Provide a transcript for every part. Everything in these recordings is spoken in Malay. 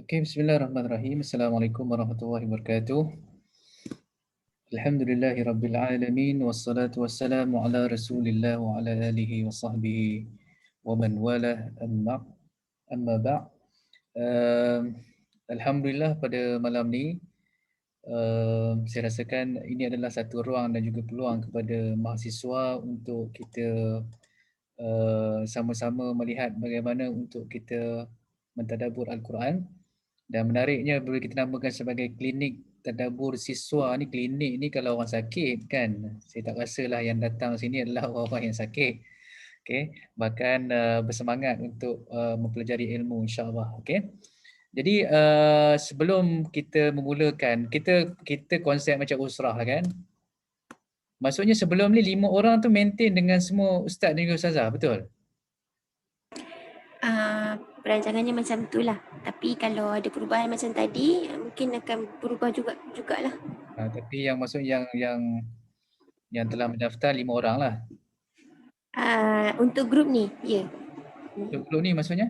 Okey, bismillahirrahmanirrahim. Assalamualaikum warahmatullahi wabarakatuh. Alhamdulillahi rabbil alamin wassalatu wassalamu ala Rasulillah wa ala alihi wa sahbihi wa man walah amma ba'. Um, Alhamdulillah pada malam ni saya rasakan ini adalah satu ruang dan juga peluang kepada mahasiswa untuk kita sama-sama melihat bagaimana untuk kita mentadabbur Al-Quran. Dan menariknya boleh kita namakan sebagai klinik tadabbur siswa ni. Klinik ni kalau orang sakit kan, saya tak rasalah yang datang sini adalah orang-orang yang sakit. Okay. Bahkan bersemangat untuk mempelajari ilmu, insya-Allah. Okay. Jadi sebelum kita memulakan, kita konsep macam usrah lah kan. Maksudnya sebelum ni 5 orang tu maintain dengan semua ustaz dan juga ustazah, betul? Perancangannya macam itulah. Tapi kalau ada perubahan macam tadi, mungkin akan berubah jugalah. Tapi yang maksud yang telah mendaftar 5 orang lah. Untuk grup ni, ya. Untuk grup ni maksudnya?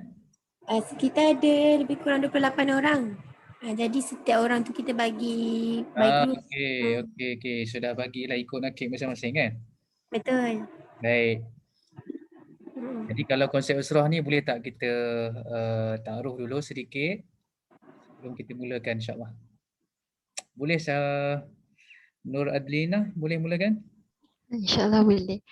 Kita ada lebih kurang 28 orang. Jadi setiap orang tu kita bagi by group. Okey. Sudah bagilah ikut nakib masing-masing kan? Betul. Baik. Jadi kalau konsep usrah ni boleh tak kita taruh dulu sedikit sebelum kita mulakan, insya-Allah. Boleh Nur Adlina boleh mulakan? InsyaAllah boleh.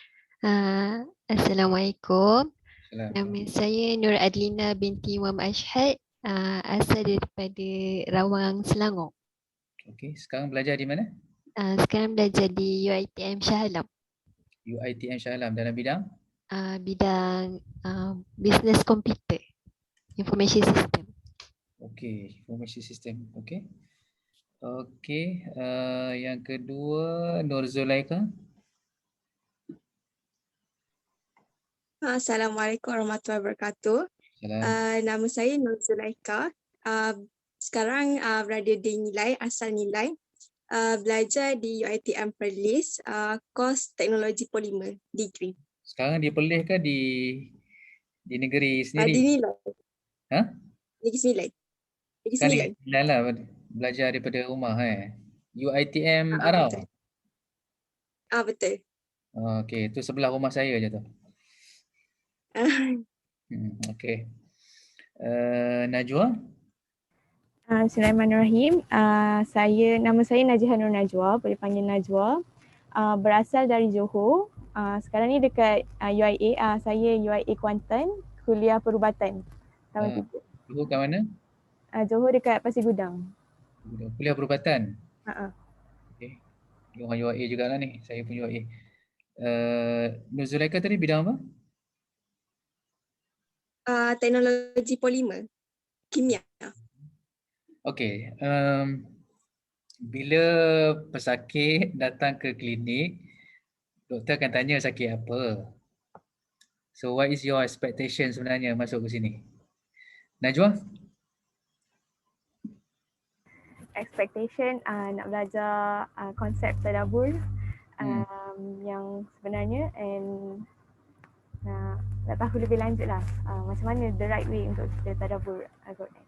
Assalamualaikum. Salam. Nama saya Nur Adlina binti Muhammad Ashhad, asal daripada Rawang, Selangor. Okey, sekarang belajar di mana? Sekarang belajar di UiTM Shah Alam. UiTM Shah Alam dalam bidang? Bidang Business Computer, Information System. Okey, Information System. Okey. Okey, yang kedua Nur Zulaika. Assalamualaikum warahmatullahi wabarakatuh. Nama saya Nur Zulaika. Sekarang berada di Nilai, asal Nilai. Belajar di UiTM Perlis, kos Teknologi Polimer, degree. Sekarang di Perlis ke di negeri sendiri? Di Nilai. Negeri Sembilan. Negeri Sembilan. Sembilan lah, belajar daripada rumah UiTM Arau? Betul. Betul. Okey, tu sebelah rumah saya je tu. Okey. Najwa? Bismillahirrahmanirrahim. Nama saya Najiha Nur Najwa, boleh panggil Najwa. Berasal dari Johor. Sekarang ni dekat UIA. Saya UIA Kuantan, kuliah perubatan. Tahun 3. Johor kat mana? Johor dekat Pasir Gudang. Kuliah perubatan? Okey. Orang UIA jugalah ni. Saya pun UIA. Nur Zulaika tadi bidang apa? Teknologi polimer. Kimia. Okey. Bila pesakit datang ke klinik, doktor akan tanya sakit apa. So what is your expectation sebenarnya masuk ke sini? Najwa? Expectation nak belajar konsep tadabbur yang sebenarnya, and nak tahu lebih lanjut lah macam mana the right way untuk kita tadabbur Al-Quran.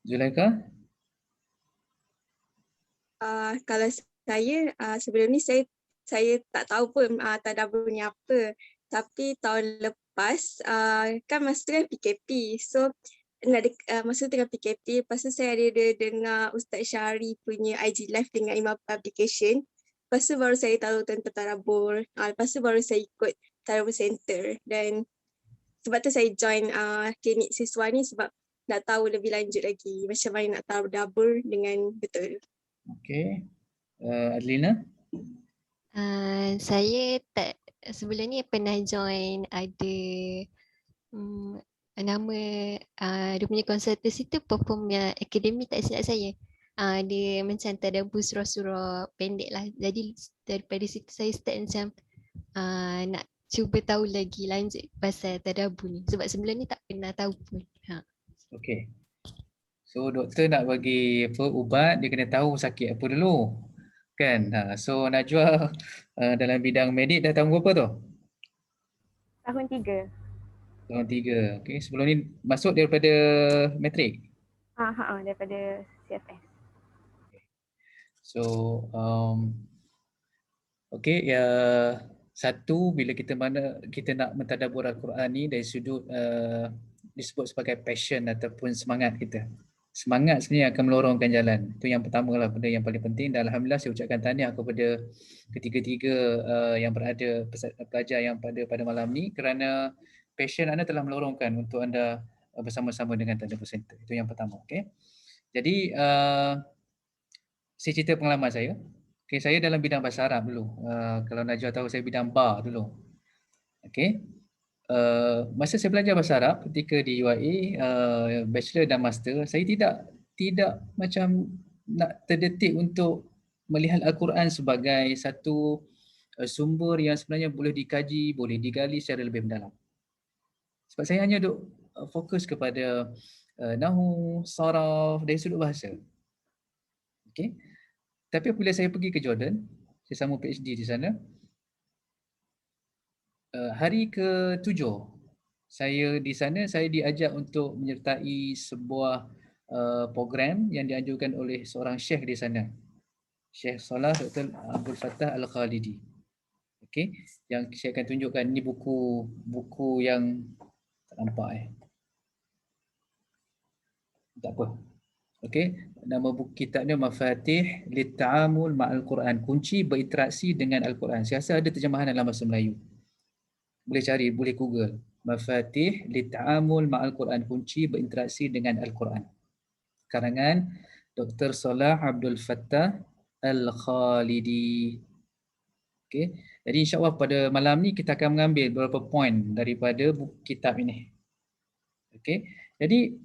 Zulaika? Kalau saya sebelum ni saya tak tahu pun tadabbur ni apa. Tapi tahun lepas kan masa tu kan PKP. So masa tengah PKP, lepas tu saya ada dengar Ustaz Syahri punya IG live dengan Imam Publication. Lepas tu baru saya tahu tentang tadabbur. Lepas tu baru saya ikut tadabbur center. Dan sebab tu saya join klinik siswa ni sebab nak tahu lebih lanjut lagi macam mana nak tadabbur dengan betul. Okey. Adlina? Saya sebelum ni pernah join ada nama dia punya konsultasi tu Perform Academy, tak silap saya. Dia macam tadabbur surah-surah pendek lah. Jadi daripada situ saya start macam nak cuba tahu lagi lanjut pasal tadabbur ni. Sebab sebelum ni tak pernah tahu pun. Okey. So doktor nak bagi ubat, dia kena tahu sakit apa dulu. Kan? So Najwa dalam bidang medik dah tahun berapa tu? Tahun 3. Tahun 3. Okey, sebelum ni masuk daripada matrik. Daripada CFS. So okey, ya, satu, bila kita nak mentadabbur Al-Quran ni dari sudut disebut sebagai passion ataupun semangat kita. Semangat sebenarnya akan melorongkan jalan. Itu yang pertama lah, benda yang paling penting, dan alhamdulillah saya ucapkan tahniah kepada ketiga-tiga yang berada, pelajar yang pada malam ni, kerana passion anda telah melorongkan untuk anda bersama-sama dengan Tadabbur Center. Itu yang pertama. Okey. Jadi saya cerita pengalaman saya. Okay, saya dalam bidang bahasa Arab dulu. Kalau Najwa tahu, saya bidang bar dulu. Okay. Masa saya belajar bahasa Arab ketika di UIA, bachelor dan master, saya tidak macam nak terdetik untuk melihat Al-Quran sebagai satu sumber yang sebenarnya boleh dikaji, boleh digali secara lebih mendalam. Sebab saya hanya duk fokus kepada nahwu, saraf dari sudut bahasa. Okay. Tapi apabila saya pergi ke Jordan, saya sambung PhD di sana, hari ke-7 saya di sana, saya diajak untuk menyertai sebuah program yang dianjurkan oleh seorang syekh di sana, Syekh Salah Dr. Abdul Fattah Al-Khalidi. Okey, yang saya akan tunjukkan ni buku yang tak nampak tak apa. Okey, nama buku kitabnya Mafatih Litta'amul Ma'al Quran, kunci berinteraksi dengan Al-Quran. Saya rasa ada terjemahan dalam bahasa Melayu. Boleh cari, boleh Google. Mafatih Litta'amul Ma'al Quran, kunci berinteraksi dengan Al-Quran. Karangan Dr. Salah Abdul Fattah Al-Khalidi. Okey, jadi insya-Allah pada malam ni kita akan mengambil beberapa poin daripada buku kitab ini. Okey, jadi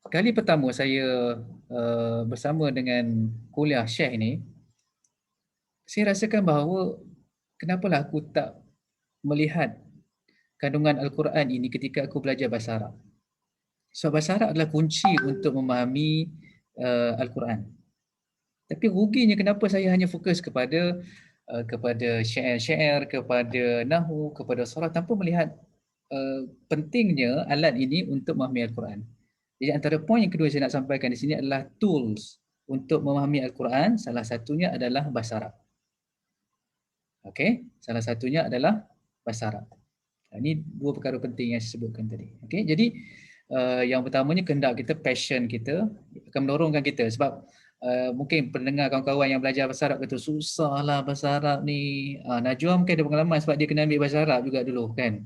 kali pertama saya bersama dengan kuliah Syekh ini, saya rasakan bahawa kenapalah aku tak melihat kandungan Al-Quran ini ketika aku belajar bahasa Arab. Sebab bahasa Arab adalah kunci untuk memahami Al-Quran. Tapi ruginya kenapa saya hanya fokus kepada syair-syair, kepada nahwu, kepada saraf, tanpa melihat pentingnya alat ini untuk memahami Al-Quran. Jadi antara poin yang kedua saya nak sampaikan di sini adalah tools untuk memahami Al-Quran. Salah satunya adalah bahasa Arab. Okey, salah satunya adalah bahasa Arab. Ini dua perkara penting yang saya sebutkan tadi. Okey, jadi yang pertamanya kehendak kita, passion kita akan mendorongkan kita, sebab mungkin pendengar kawan-kawan yang belajar bahasa Arab kata susahlah bahasa Arab ni. Najwa mungkin ada pengalaman sebab dia kena ambil bahasa Arab juga dulu kan.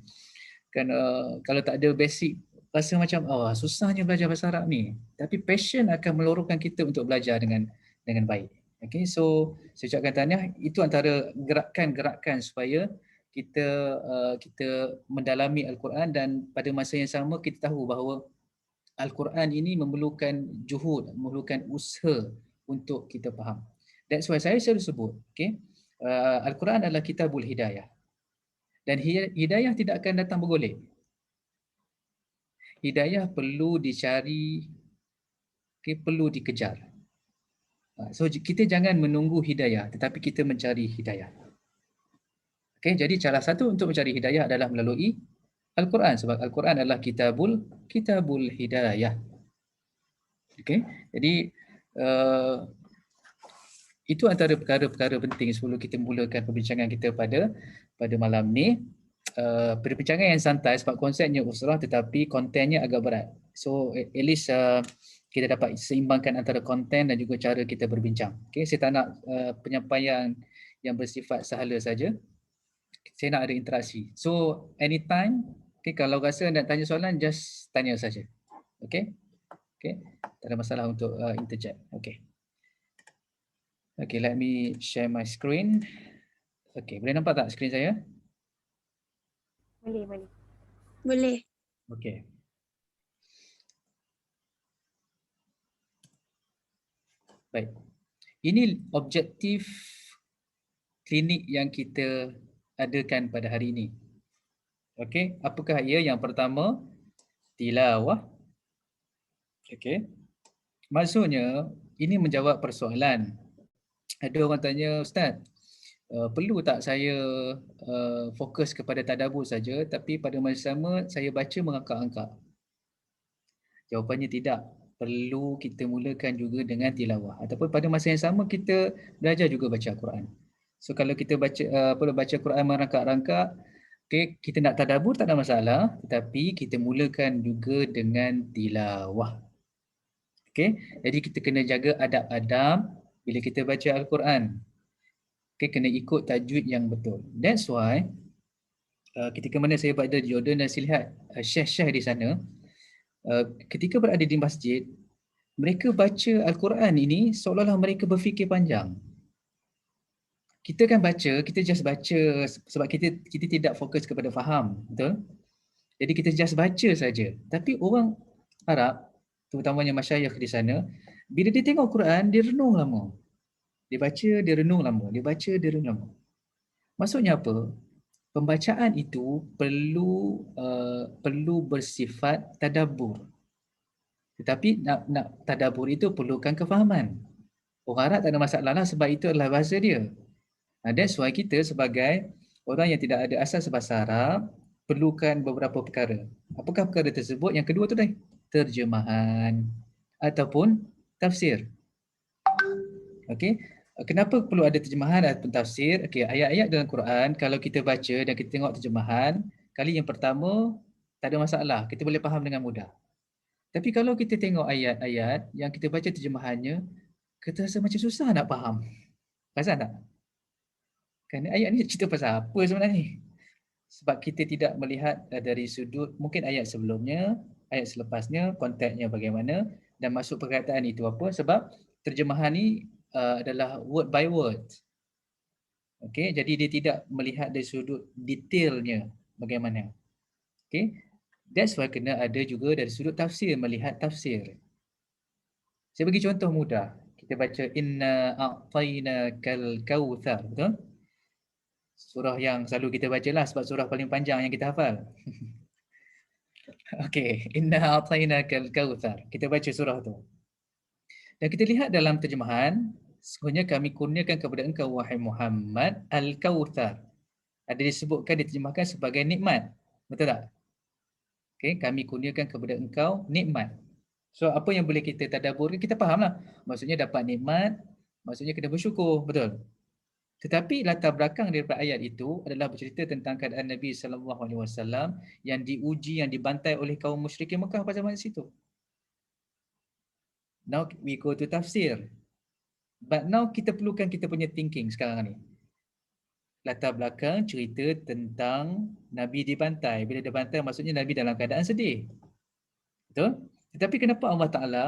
Kalau tak ada basic rasa macam susahnya belajar bahasa Arab ni. Tapi passion akan melorongkan kita untuk belajar dengan baik. Okay, so saya ucapkan tahniah. Itu antara gerakan-gerakan supaya kita mendalami Al-Quran, dan pada masa yang sama kita tahu bahawa Al-Quran ini memerlukan juhud, memerlukan usaha untuk kita faham. That's why saya selalu sebut, okay, Al-Quran adalah kitabul hidayah. Dan hidayah tidak akan datang bergolek. Hidayah perlu dicari, okay, perlu dikejar. So kita jangan menunggu hidayah, tetapi kita mencari hidayah. Okay, jadi cara satu untuk mencari hidayah adalah melalui Al-Quran, sebab Al-Quran adalah kitabul hidayah. Okay, jadi itu antara perkara-perkara penting sebelum kita mulakan perbincangan kita pada malam ni. Perbincangan yang santai sebab konsepnya usrah tetapi kontennya agak berat. So at least kita dapat seimbangkan antara konten dan juga cara kita berbincang. Okay, saya tak nak penyampaian yang bersifat sahala saja. Saya nak ada interaksi. So anytime, okay, kalau rasa nak tanya soalan, just tanya saja. Okay, okay, tak ada masalah untuk interject. Okay. Okay, let me share my screen. Okay, boleh nampak tak skrin saya? Boleh. Boleh. Okay. Baik. Ini objektif klinik yang kita adakan pada hari ini. Okey, apakah ia? Yang pertama, tilawah. Okey. Maksudnya ini menjawab persoalan. Ada orang tanya, Ustaz, perlu tak saya fokus kepada tadabbur saja, tapi pada masa sama saya baca mengangkat-angkat? Jawapannya tidak. Perlu kita mulakan juga dengan tilawah, ataupun pada masa yang sama kita belajar juga baca Al-Quran. So kalau kita baca Quran merangkak-rangkak, okay, kita nak tadabbur tak ada masalah, tetapi kita mulakan juga dengan tilawah. Okay, jadi kita kena jaga adab-adab bila kita baca Al-Quran. Okay, kena ikut tajwid yang betul. That's why ketika mana saya berada di Jordan dan saya lihat syekh-syekh di sana, ketika berada di masjid, mereka baca Al-Quran ini seolah-olah mereka berfikir panjang. Kita kan baca, kita just baca sebab kita tidak fokus kepada faham, betul? Jadi kita just baca saja. Tapi orang Arab, terutamanya masyayikh di sana, bila dia tengok Quran, dia renung lama. Dia baca, dia renung lama. Dia baca, dia renung lama. Maksudnya apa? Pembacaan itu perlu bersifat tadabbur. Tetapi nak tadabbur itu perlukan kefahaman. Orang Arab tak ada masalah lah sebab itu adalah bahasa dia. That's why kita sebagai orang yang tidak ada asas bahasa Arab perlukan beberapa perkara. Apakah perkara tersebut? Yang kedua tu dah terjemahan ataupun tafsir. Okey. Kenapa perlu ada terjemahan ataupun tafsir? Okey, ayat-ayat dalam Quran kalau kita baca dan kita tengok terjemahan, kali yang pertama tak ada masalah, kita boleh faham dengan mudah. Tapi kalau kita tengok ayat-ayat yang kita baca terjemahannya, kita rasa macam susah nak faham. Perasan tak? Kerana ayat ni cerita pasal apa sebenarnya? Sebab kita tidak melihat dari sudut, mungkin ayat sebelumnya, ayat selepasnya, konteksnya bagaimana, dan masuk perkataan itu apa. Sebab terjemahan ni adalah word by word. Okay, jadi dia tidak melihat dari sudut detailnya bagaimana. Okay, that's why kena ada juga dari sudut tafsir, melihat tafsir. Saya bagi contoh mudah. Kita baca inna a'tainakal kautsar, betul? Surah yang selalu kita bacalah sebab surah paling panjang yang kita hafal. Okey, inna a'tainakal kautsar. Kita baca surah tu. Dan kita lihat dalam terjemahan, sesungguhnya kami kurniakan kepada engkau wahai Muhammad al-kautsar. Ada disebutkan diterjemahkan sebagai nikmat. Betul tak? Okey, kami kurniakan kepada engkau nikmat. So apa yang boleh kita tadabbur, kita fahamlah. Maksudnya dapat nikmat, maksudnya kena bersyukur, betul? Tetapi latar belakang daripada ayat itu adalah bercerita tentang keadaan Nabi SAW yang diuji, yang dibantai oleh kaum musyrikin Mekah pada masa itu. Now we go to tafsir. But now kita perlukan kita punya thinking sekarang ni. Latar belakang cerita tentang Nabi dibantai. Bila dibantai maksudnya Nabi dalam keadaan sedih. Betul? Tetapi kenapa Allah Ta'ala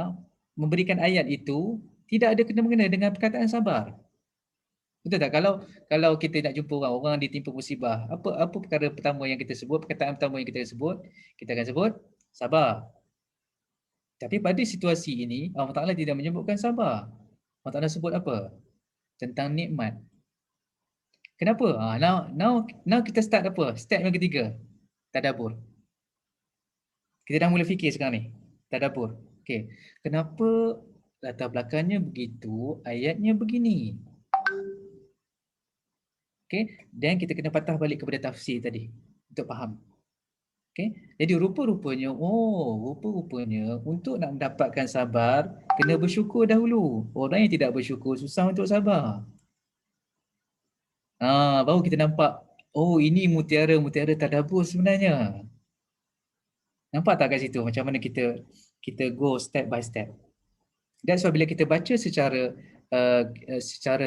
memberikan ayat itu tidak ada kena-mengena dengan perkataan sabar? Betul tak? Kalau kita nak jumpa orang ditimpa musibah, apa perkara pertama yang kita sebut, perkataan pertama yang kita sebut? Kita akan sebut sabar. Tapi pada situasi ini Allah Taala tidak menyebutkan sabar. Allah Taala sebut apa? Tentang nikmat. Kenapa? Now kita start apa? Step yang ketiga. Tadabbur. Kita dah mula fikir sekarang ni. Tadabbur. Okey. Kenapa latar belakangnya begitu, ayatnya begini? Okay, dan kita kena patah balik kepada tafsir tadi untuk faham. Okay, jadi rupa-rupanya untuk nak mendapatkan sabar kena bersyukur dahulu. Orang yang tidak bersyukur susah untuk sabar. Baru kita nampak, oh ini mutiara tadabbur sebenarnya. Nampak tak kat situ macam mana kita go step by step. That's why bila kita baca secara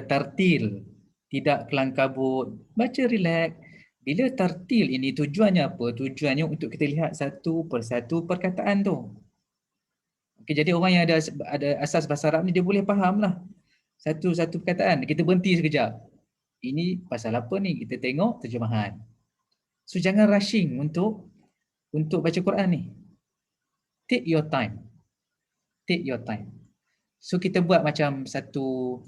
tartil, tidak kelang kabut, baca relax. Bila tartil ini tujuannya apa? Tujuannya untuk kita lihat satu persatu perkataan tu. Okay, jadi orang yang ada asas bahasa Arab ni dia boleh faham lah satu-satu perkataan. Kita berhenti sekejap. Ini pasal apa ni? Kita tengok terjemahan. So jangan rushing untuk baca Quran ni. Take your time. Take your time. So kita buat macam satu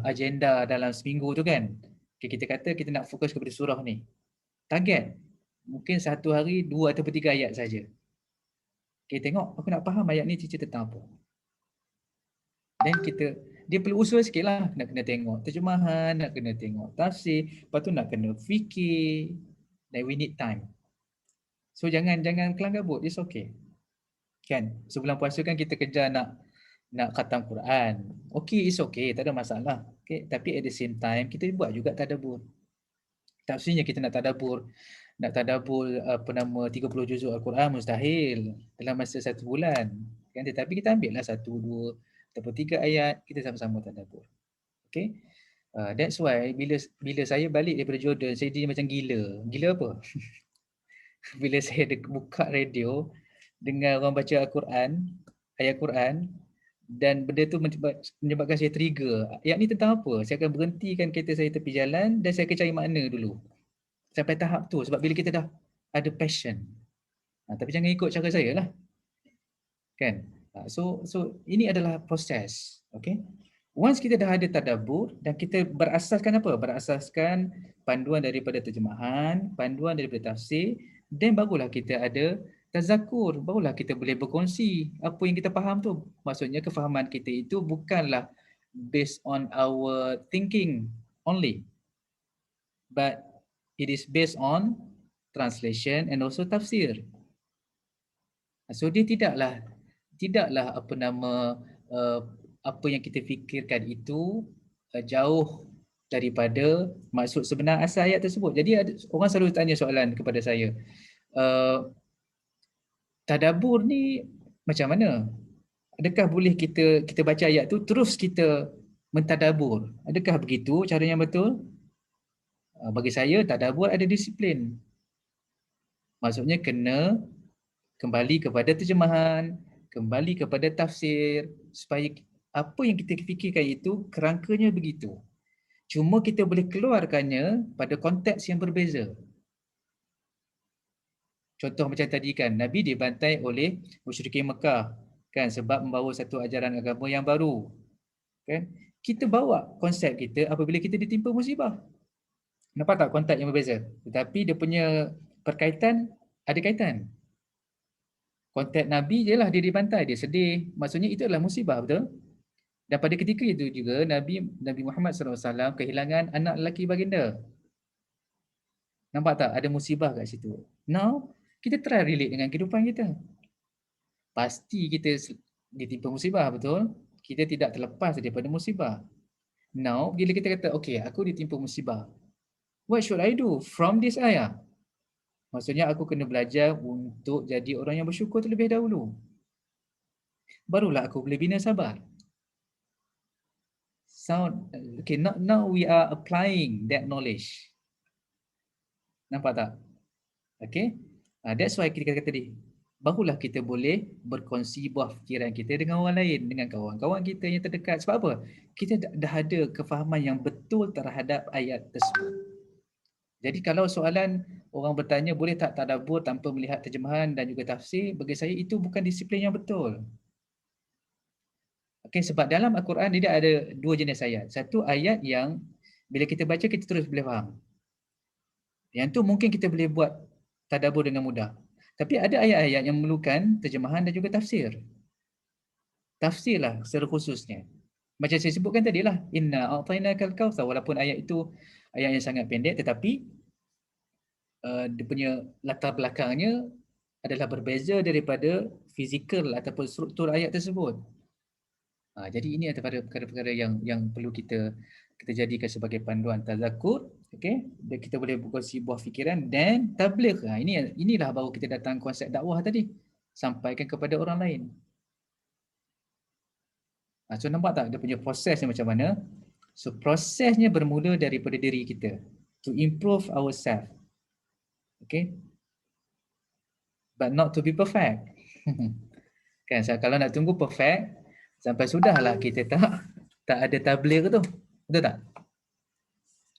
agenda dalam seminggu tu kan. Okay, kita kata kita nak fokus kepada surah ni. Target. Mungkin satu hari 2 atau 3 ayat saja. Okay, tengok aku nak faham ayat ni cerita tentang apa. Dan dia perlu usaha sikit lah. Nak kena tengok terjemahan, nak kena tengok tafsir, lepas tu nak kena fikir. Dan we need time. So jangan kelang kabut, it's okay. Kan, sebelum puasa kan kita kejar nak khatam Quran. Okay, it's okay, tak ada masalah. Okay, tapi at the same time kita buat juga tadabbur. Tafsirnya kita nak tadabbur 30 juzuk Al-Quran mustahil dalam masa 1 bulan. Kan, tetapi kita ambil lah 1, 2 ataupun 3 ayat, kita sama-sama tadabbur. Okay. That's why bila saya balik daripada Jordan, saya jadi macam gila. Gila apa? Bila saya buka radio, dengar orang baca Al-Quran, ayat Quran, dan benda tu menyebabkan saya trigger. Ayat ni tentang apa? Saya akan berhentikan kereta saya tepi jalan dan saya akan cari makna dulu. Sampai tahap tu, sebab bila kita dah ada passion. Tapi jangan ikut cara saya lah. Kan? So ini adalah proses. Okay? Once kita dah ada tadabbur dan kita berasaskan apa? Berasaskan panduan daripada terjemahan, panduan daripada tafsir, dan barulah kita ada tazakur, barulah kita boleh berkongsi apa yang kita faham tu. Maksudnya kefahaman kita itu bukanlah based on our thinking only, but it is based on translation and also tafsir. So dia tidaklah apa yang kita fikirkan itu jauh daripada maksud sebenar asal ayat tersebut. Jadi orang selalu tanya soalan kepada saya, tadabbur ni macam mana? Adakah boleh kita baca ayat tu terus kita mentadabbur? Adakah begitu caranya betul? Bagi saya tadabbur ada disiplin. Maksudnya kena kembali kepada terjemahan, kembali kepada tafsir, supaya apa yang kita fikirkan itu kerangkanya begitu. Cuma kita boleh keluarkannya pada konteks yang berbeza. Contoh macam tadi kan, Nabi dibantai oleh musyrikin Mekah kan, sebab membawa satu ajaran agama yang baru. Kan? Kita bawa konsep kita apabila kita ditimpa musibah. Nampak tak konteks yang berbeza? Tetapi dia punya perkaitan ada kaitan. Konteks Nabi je lah dia dibantai, dia sedih. Maksudnya itu adalah musibah, betul? Dan pada ketika itu juga Nabi Muhammad SAW kehilangan anak lelaki baginda. Nampak tak ada musibah kat situ? Now, kita try relate dengan kehidupan kita. Pasti kita ditimpa musibah, betul? Kita tidak terlepas daripada musibah. Now, bila kita kata, okay, aku ditimpa musibah. What should I do from this ayah? Maksudnya aku kena belajar untuk jadi orang yang bersyukur terlebih dahulu. Barulah aku boleh bina sabar. Okay, now we are applying that knowledge. Nampak tak? Okay, that's why kita kata tadi, barulah kita boleh berkongsi buah fikiran kita dengan orang lain, dengan kawan-kawan kita yang terdekat. Sebab apa? Kita dah ada kefahaman yang betul terhadap ayat tersebut. Jadi kalau soalan orang bertanya boleh tak tadabbur tanpa melihat terjemahan dan juga tafsir, bagi saya itu bukan disiplin yang betul. Okay, sebab dalam Al-Quran dia ada 2 jenis ayat. Satu ayat yang bila kita baca kita terus boleh faham. Yang tu mungkin kita boleh buat tadabbur dengan mudah. Tapi ada ayat-ayat yang memerlukan terjemahan dan juga tafsir. Tafsirlah secara khususnya. Macam saya sebutkan tadi lah, inna a'tainakal kautsar, walaupun ayat itu ayat yang sangat pendek tetapi dia punya latar belakangnya adalah berbeza daripada fizikal ataupun struktur ayat tersebut. Jadi ini adalah perkara-perkara yang perlu kita jadikan sebagai panduan tazakur, okey, dan kita boleh berkongsi buah fikiran dan tabligh. Inilah baru kita datang konsep dakwah tadi, sampaikan kepada orang lain. So nampak tak dia punya prosesnya macam mana? So prosesnya bermula daripada diri kita, to improve ourselves. Okay, but not to be perfect. Kan, kalau nak tunggu perfect sampai sudahlah kita tak ada tabligh tu. Betul tak?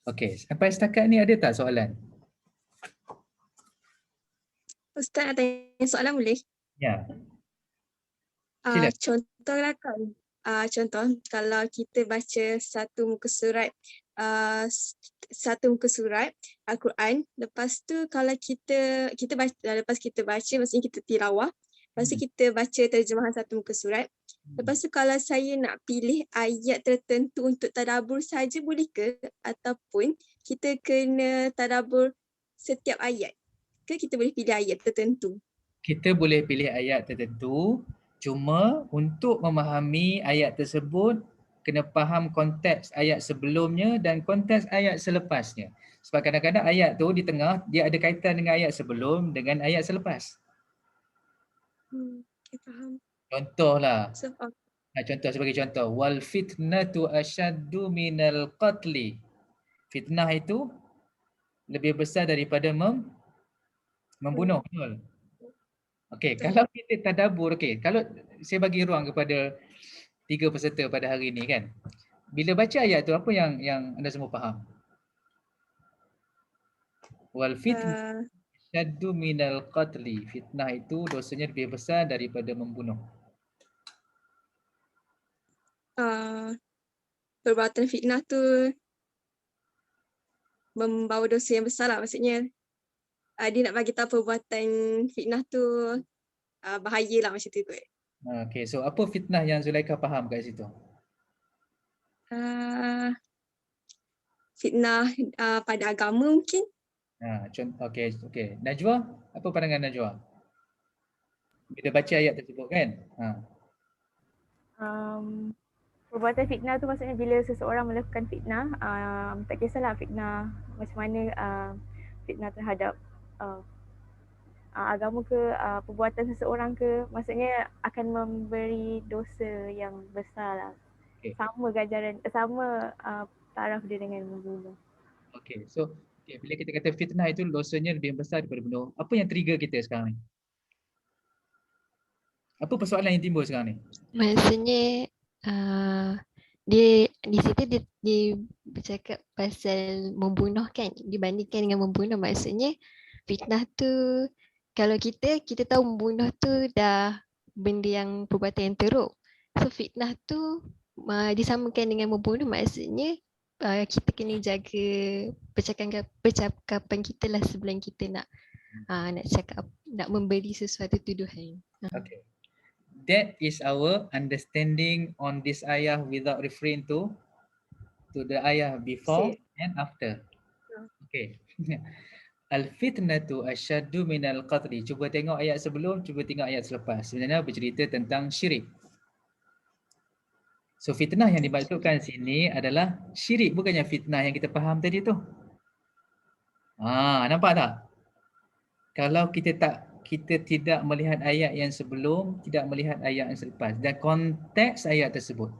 Okey, sampai setakat ni ada tak soalan? Ustaz nak tanya soalan boleh? Ya. Sila. Contohlah kan. Contoh kalau kita baca satu muka surat Al-Quran, lepas tu kalau kita baca, lepas kita baca maksudnya kita tilawah, lepas tu kita baca terjemahan satu muka surat. Lepas tu kalau saya nak pilih ayat tertentu untuk tadabbur saja boleh ke? Ataupun kita kena tadabbur setiap ayat? Ke kita boleh pilih ayat tertentu? Kita boleh pilih ayat tertentu, cuma untuk memahami ayat tersebut kena faham konteks ayat sebelumnya dan konteks ayat selepasnya. Sebab kadang-kadang ayat tu di tengah dia ada kaitan dengan ayat sebelum dengan ayat selepas. Okay, faham. Contohlah, So, sebagai contoh, wal fitnatu asyaddu minal qatli. Fitnah itu lebih besar daripada membunuh, betul? Okey, Betul. kalau kita tadabbur, kalau saya bagi ruang kepada 3 peserta pada hari ini kan. Bila baca ayat tu apa yang anda semua faham? Wal fitnah asyaddu minal qatli. Fitnah itu dosanya lebih besar daripada membunuh. Perbuatan fitnah tu membawa dosa yang besar lah, maksudnya dia nak bagi tahu perbuatan fitnah tu bahaya lah macam tu kot. Okey, so apa fitnah yang Zulaikha faham kat situ? Fitnah pada agama mungkin. Okey. Najwa, apa pandangan Najwa? Bila baca ayat tersebut kan? Perbuatan fitnah tu maksudnya bila seseorang melakukan fitnah, tak kisahlah fitnah macam mana, fitnah terhadap agama ke, perbuatan seseorang ke, maksudnya akan memberi dosa yang besar lah. Okey. Sama ganjaran, sama taraf dia dengan membunuh. Okey, so bila kita kata fitnah itu dosanya lebih besar daripada bunuh, apa yang trigger kita sekarang ni? Apa persoalan yang timbul sekarang ni? Maksudnya dia di situ dia bercakap pasal membunuh kan, dibandingkan dengan membunuh. Maksudnya fitnah tu kalau kita tahu membunuh tu dah benda yang perbuatan yang teruk. So fitnah tu disamakan dengan membunuh, maksudnya kita kena jaga percakapan kita lah sebelum kita nak cakap, nak memberi sesuatu tuduhan. Okay. That is our understanding on this ayah without referring to the ayah before and after. Okay. Al-fitnatu asyaddu minal qatli. Cuba tengok ayat sebelum, cuba tengok ayat selepas. Sebenarnya bercerita tentang syirik. So fitnah yang dimaksudkan sini adalah syirik, bukannya fitnah yang kita faham tadi tu. Nampak tak? Kalau kita tidak melihat ayat yang sebelum, tidak melihat ayat yang selepas dan konteks ayat tersebut.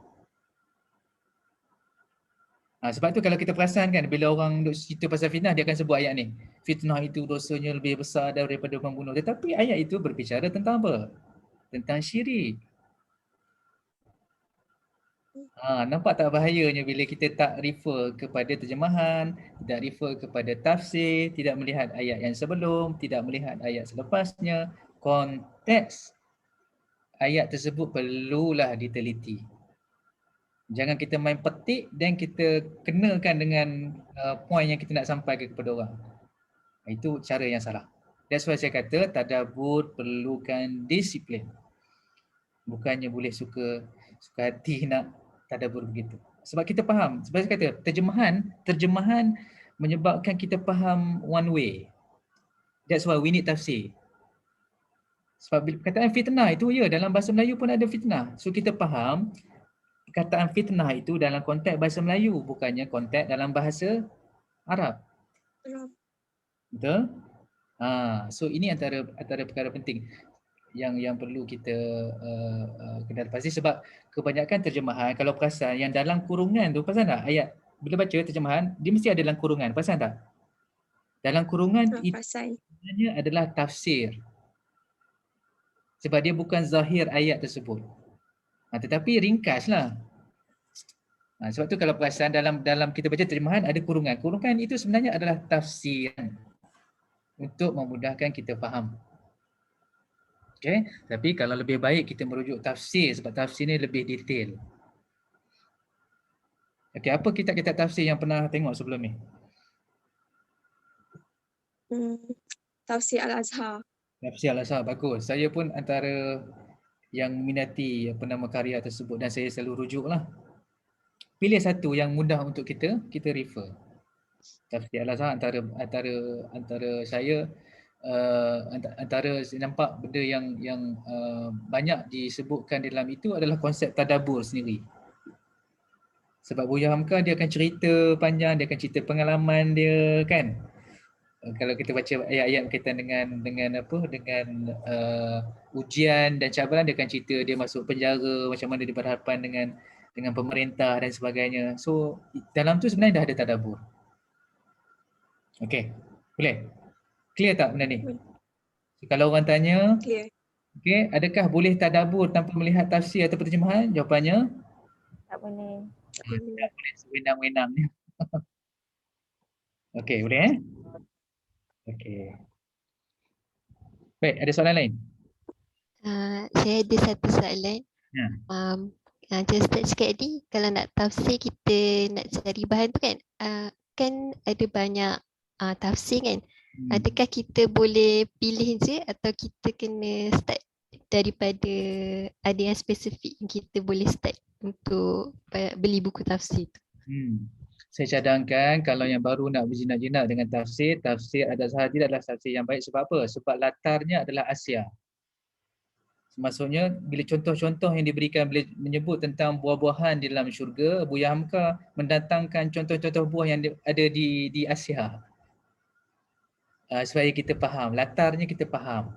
Sebab tu kalau kita perasan kan, bila orang duk cerita pasal fitnah, dia akan sebut ayat ni. Fitnah itu dosanya lebih besar daripada membunuh. Tetapi ayat itu berbicara tentang apa? Tentang syirik. Nampak tak bahayanya bila kita tak refer kepada terjemahan, tidak refer kepada tafsir, tidak melihat ayat yang sebelum, tidak melihat ayat selepasnya. Konteks ayat tersebut perlulah diteliti. Jangan kita main petik dan kita kenakan dengan poin yang kita nak sampaikan kepada orang. Itu cara yang salah. That's why saya kata tadabbur perlukan disiplin. Bukannya boleh suka hati nak tadabbur begitu. Sebab kita faham. Sebab saya kata terjemahan menyebabkan kita faham one way. That's why we need tafsir. Sebab perkataan fitnah itu dalam bahasa Melayu pun ada fitnah. So kita faham perkataan fitnah itu dalam konteks bahasa Melayu, bukannya konteks dalam bahasa Arab. Betul? So ini antara perkara penting yang perlu kita kenal pasti, sebab kebanyakan terjemahan kalau perasan yang dalam kurungan tu, perasan tak ayat bila baca terjemahan dia mesti ada dalam kurungan, perasan tak? Dalam kurungan itu sebenarnya adalah tafsir. Sebab dia bukan zahir ayat tersebut. Tetapi ringkaslah. Sebab tu kalau perasan dalam kita baca terjemahan ada kurungan. Kurungan itu sebenarnya adalah tafsiran untuk memudahkan kita faham. Okay? Tapi kalau lebih baik kita merujuk tafsir sebab tafsir ni lebih detail. Okay, apa kitab-kitab tafsir yang pernah tengok sebelum ni? Tafsir Al-Azhar. Tafsir Al-Azhar, bagus. Saya pun antara yang meminati karya tersebut dan saya selalu rujuklah. Pilih satu yang mudah untuk kita refer. Tafsir Al-Azhar antara saya antara saya nampak benda yang banyak disebutkan dalam itu adalah konsep tadabbur sendiri. Sebab Buya Hamka dia akan cerita panjang, dia akan cerita pengalaman dia kan. Kalau kita baca ayat-ayat berkaitan dengan ujian dan cabaran, dia akan cerita dia masuk penjara, macam mana dia berhadapan dengan pemerintah dan sebagainya. So dalam tu sebenarnya dah ada tadabbur. Okey. Boleh? Clear tak benda ni? So, kalau orang tanya, Clear. okey, adakah boleh tadabbur tanpa melihat tafsir atau terjemahan? Jawapannya Tak boleh. Tak boleh. tak boleh, sewenang-wenang ni. Okey, boleh Okey. Baik, ada soalan lain? Saya ada satu soalan. Ya. Macam Ustaz cakap tadi, kalau nak tafsir kita nak cari bahan tu kan, kan ada banyak tafsir kan. Adakah kita boleh pilih je atau kita kena start daripada ada yang spesifik yang kita boleh start untuk beli buku tafsir tu? Saya cadangkan kalau yang baru nak berjinak-jinak dengan tafsir Al-Azhar adalah tafsir yang baik. Sebab apa? Sebab latarnya adalah Asia. Maksudnya bila contoh-contoh yang diberikan bila menyebut tentang buah-buahan di dalam syurga, Buya Hamka mendatangkan contoh-contoh buah yang ada di Asia. Supaya kita faham, latarnya kita faham.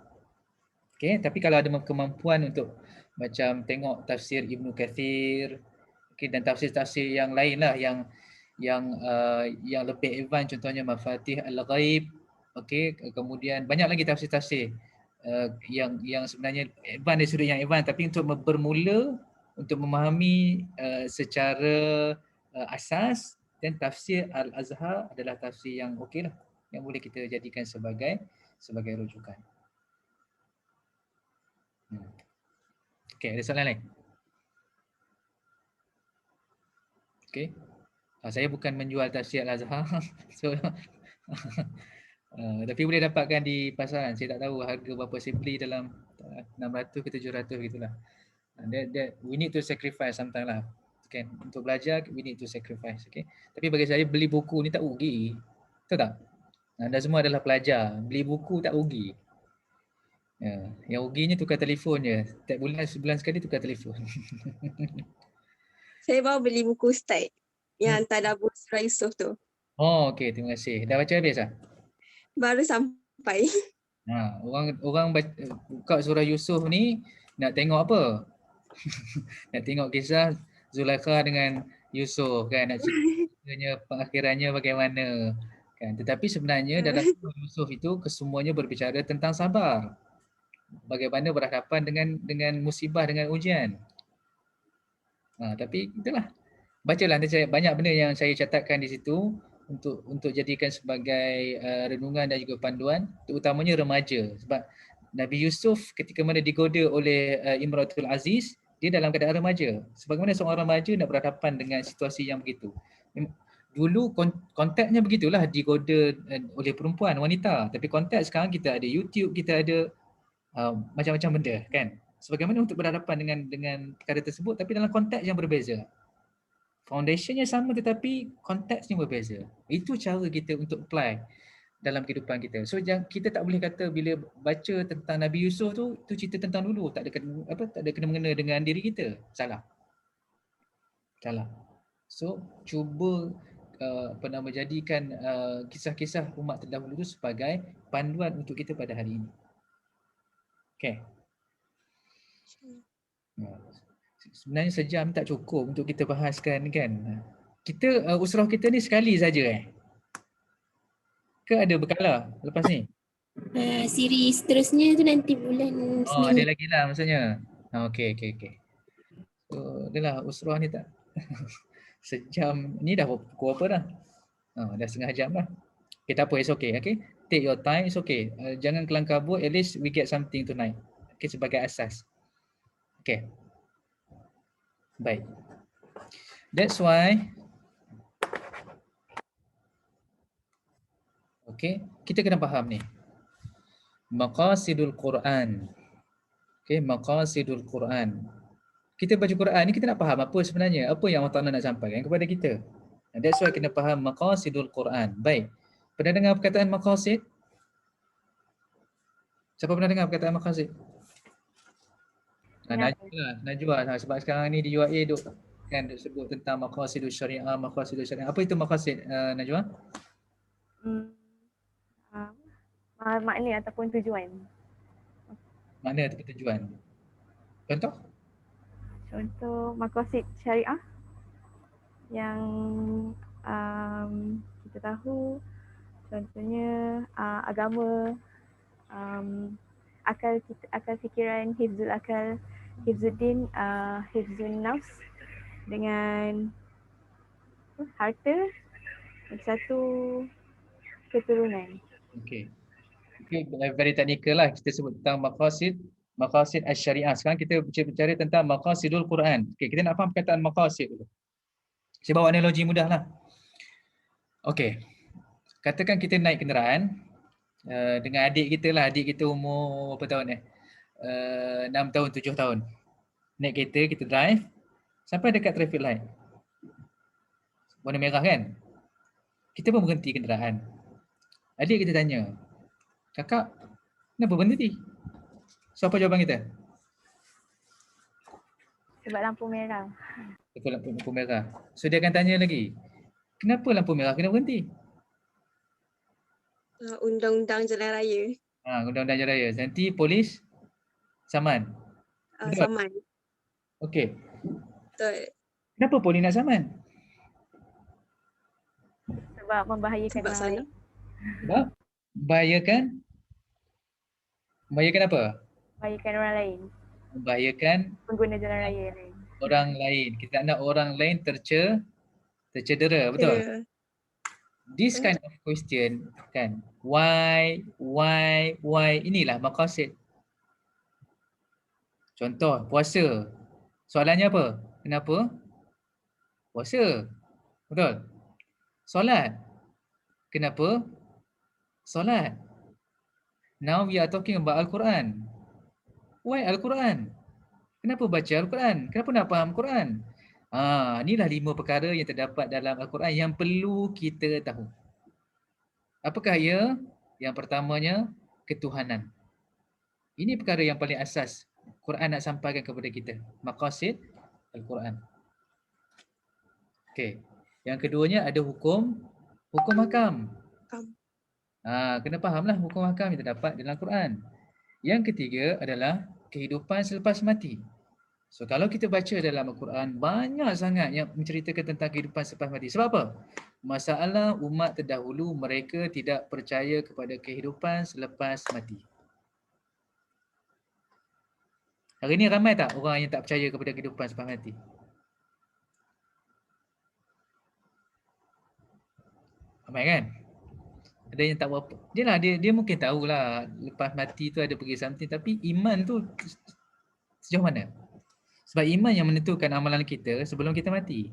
Okay, tapi kalau ada kemampuan untuk macam tengok tafsir Ibnu Kathir, okay, dan tafsir-tafsir yang lain lah yang lebih advance, contohnya Mafatih Al-Ghaib, okay, kemudian banyak lagi tafsir-tafsir yang sebenarnya advance dari sudut yang advance, tapi untuk bermula untuk memahami secara asas, dan tafsir Al-Azhar adalah tafsir yang okey lah, yang boleh kita jadikan sebagai rujukan. Okey, ada soalan lain? Okey. Saya bukan menjual tafsir Al-Azhar. So tapi boleh dapatkan di pasaran. Saya tak tahu harga berapa saya beli, dalam 600 ke 700 gitulah. We need to sacrifice sometimes lah. Okay. Untuk belajar we need to sacrifice. Okay. Tapi bagi saya beli buku ni tak rugi. Betul tak? Anda semua adalah pelajar. Beli buku tak rugi. Yang ruginya tukar telefon je. Setiap bulan, sebulan sekali tukar telefon. Saya baru beli buku Ustaz yang Tadabbur Surah Yusuf tu. Oh, okey, terima kasih. Dah baca habis ah? Baru sampai. Orang buka surah Yusuf ni nak tengok apa? Nak tengok kisah Zulaikha dengan Yusuf kan, nak ceritanya pengakhirannya bagaimana kan. Tetapi sebenarnya dalam surah Yusuf itu kesemuanya berbicara tentang sabar. Bagaimana berhadapan dengan musibah, dengan ujian. Tapi itulah. Bacalah, nanti banyak benda yang saya catatkan di situ untuk jadikan sebagai renungan dan juga panduan, terutamanya remaja. Sebab Nabi Yusuf ketika mana digoda oleh Imratul Aziz, dia dalam keadaan remaja. Sebagaimana seorang remaja nak berhadapan dengan situasi yang begitu. Dulu konteksnya begitulah, digoda oleh perempuan, wanita. Tapi konteks sekarang kita ada YouTube, kita ada macam-macam benda kan. Sebagaimana untuk berhadapan dengan perkara tersebut tapi dalam konteks yang berbeza. Foundationnya sama tetapi konteksnya berbeza. Itu cara kita untuk apply dalam kehidupan kita. So kita tak boleh kata bila baca tentang Nabi Yusuf tu cerita tentang dulu, tak ada kena mengena dengan diri kita. Salah. So cuba jadikan kisah-kisah umat terdahulu itu sebagai panduan untuk kita pada hari ini. Okay. Sebenarnya sejam tak cukup untuk kita bahaskan kan. Kita usrah kita ni sekali saja ke ada berkala lepas ni? Siri seterusnya tu nanti bulan ada Senin. lagi lah maksudnya. Okey. So adalah usrah ni tak sejam ni dah pukul apa dah? Dah setengah jam dah. Okay, tak apa, it's okay. Okay, take your time, it's okay. Jangan kelang kabut, at least we get something tonight. Okay, sebagai asas. Okay. Baik. That's why kita kena faham ni. Maqasidul Quran. Okay, maqasidul Quran. Kita baca Quran ni kita nak faham apa sebenarnya, apa yang Allah Ta'ala nak sampaikan kepada kita. And that's why kena faham maqasidul Quran. Baik. Pernah dengar perkataan maqasid? Siapa pernah dengar perkataan maqasid? Kenapa? Najwa lah. Sebab sekarang ni di UAE duk sebut tentang maqasidul syariah, maqasidul syariah. Apa itu maqasid, Najwa? Makna ataupun tujuan. Makna atau tujuan. Contoh? Contoh maqasid syariah yang kita tahu, contohnya agama, akal fikiran, hifzul akal, hifzuddin, hifzun nafs dengan harta, satu keturunan. Okay. Okay, very technical lah kita sebut tentang maqasid asy-syariah. Sekarang kita bicara tentang maqasidul Quran. Okay, kita nak faham perkataan maqasid dulu. Saya bawa analogi mudah lah. Okay, katakan kita naik kenderaan dengan adik kita lah. Adik kita umur berapa tahun ni? 6 tahun, 7 tahun. Naik kereta, kita drive sampai dekat traffic light. Warna merah kan? Kita pun berhenti kenderaan. Adik kita tanya, "Kakak, kenapa berhenti?" So apa jawapan kita? Sebab lampu merah. Betul, lampu merah. So dia akan tanya lagi, "Kenapa lampu merah kena berhenti?" Undang-undang jalan raya. Undang-undang jalan raya. Nanti polis saman. Betul? Saman. Okey. Betul. Kenapa polis nak saman? Sebab membahayakan Sebab orang salah. lain. Sebab membahayakan apa? Membahayakan orang lain. Membahayakan Pengguna jalan raya lain. orang lain. Kita nak orang lain tercedera, betul? Ya. This kind of question kan, why, inilah maqasid. Contoh, puasa. Soalannya apa? Kenapa puasa? Betul? Solat. Kenapa solat? Now we are talking about Al-Quran. Why Al-Quran? Kenapa baca Al-Quran? Kenapa nak faham Quran? Inilah 5 perkara yang terdapat dalam Al-Quran yang perlu kita tahu. Apakah ia? Yang pertamanya, ketuhanan. Ini perkara yang paling asas Quran nak sampaikan kepada kita. Maqasid Al-Quran. Okey. Yang keduanya ada hukum hakam. Kena fahamlah hukum hakam yang terdapat dalam Quran. Yang ketiga adalah kehidupan selepas mati. So kalau kita baca dalam Al-Quran, banyak sangat yang menceritakan tentang kehidupan selepas mati. Sebab apa? Masalah umat terdahulu mereka tidak percaya kepada kehidupan selepas mati. Hari ini ramai tak orang yang tak percaya kepada kehidupan selepas mati? Ramai kan? Ada yang tak berapa. Dia mungkin tahulah lepas mati tu ada pergi something, tapi iman tu sejauh mana? Sebab iman yang menentukan amalan kita sebelum kita mati.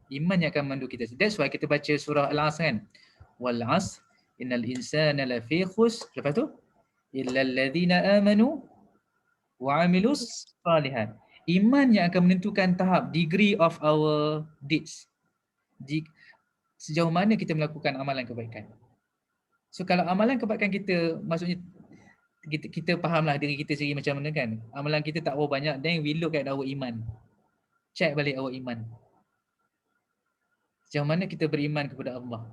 Iman yang akan memandu kita. That's why kita baca surah Al-Asr kan. Wal 'asr innal insana lafi khusr. Lepas tu illal ladzina amanu wa 'amilus salihat. Iman yang akan menentukan tahap degree of our deeds. Sejauh mana kita melakukan amalan kebaikan. So kalau amalan kebaikan kita, maksudnya kita fahamlah diri kita sendiri macam mana kan. Amalan kita tak berapa banyak, then we look at our iman. Check balik our iman. Sejauh mana kita beriman kepada Allah.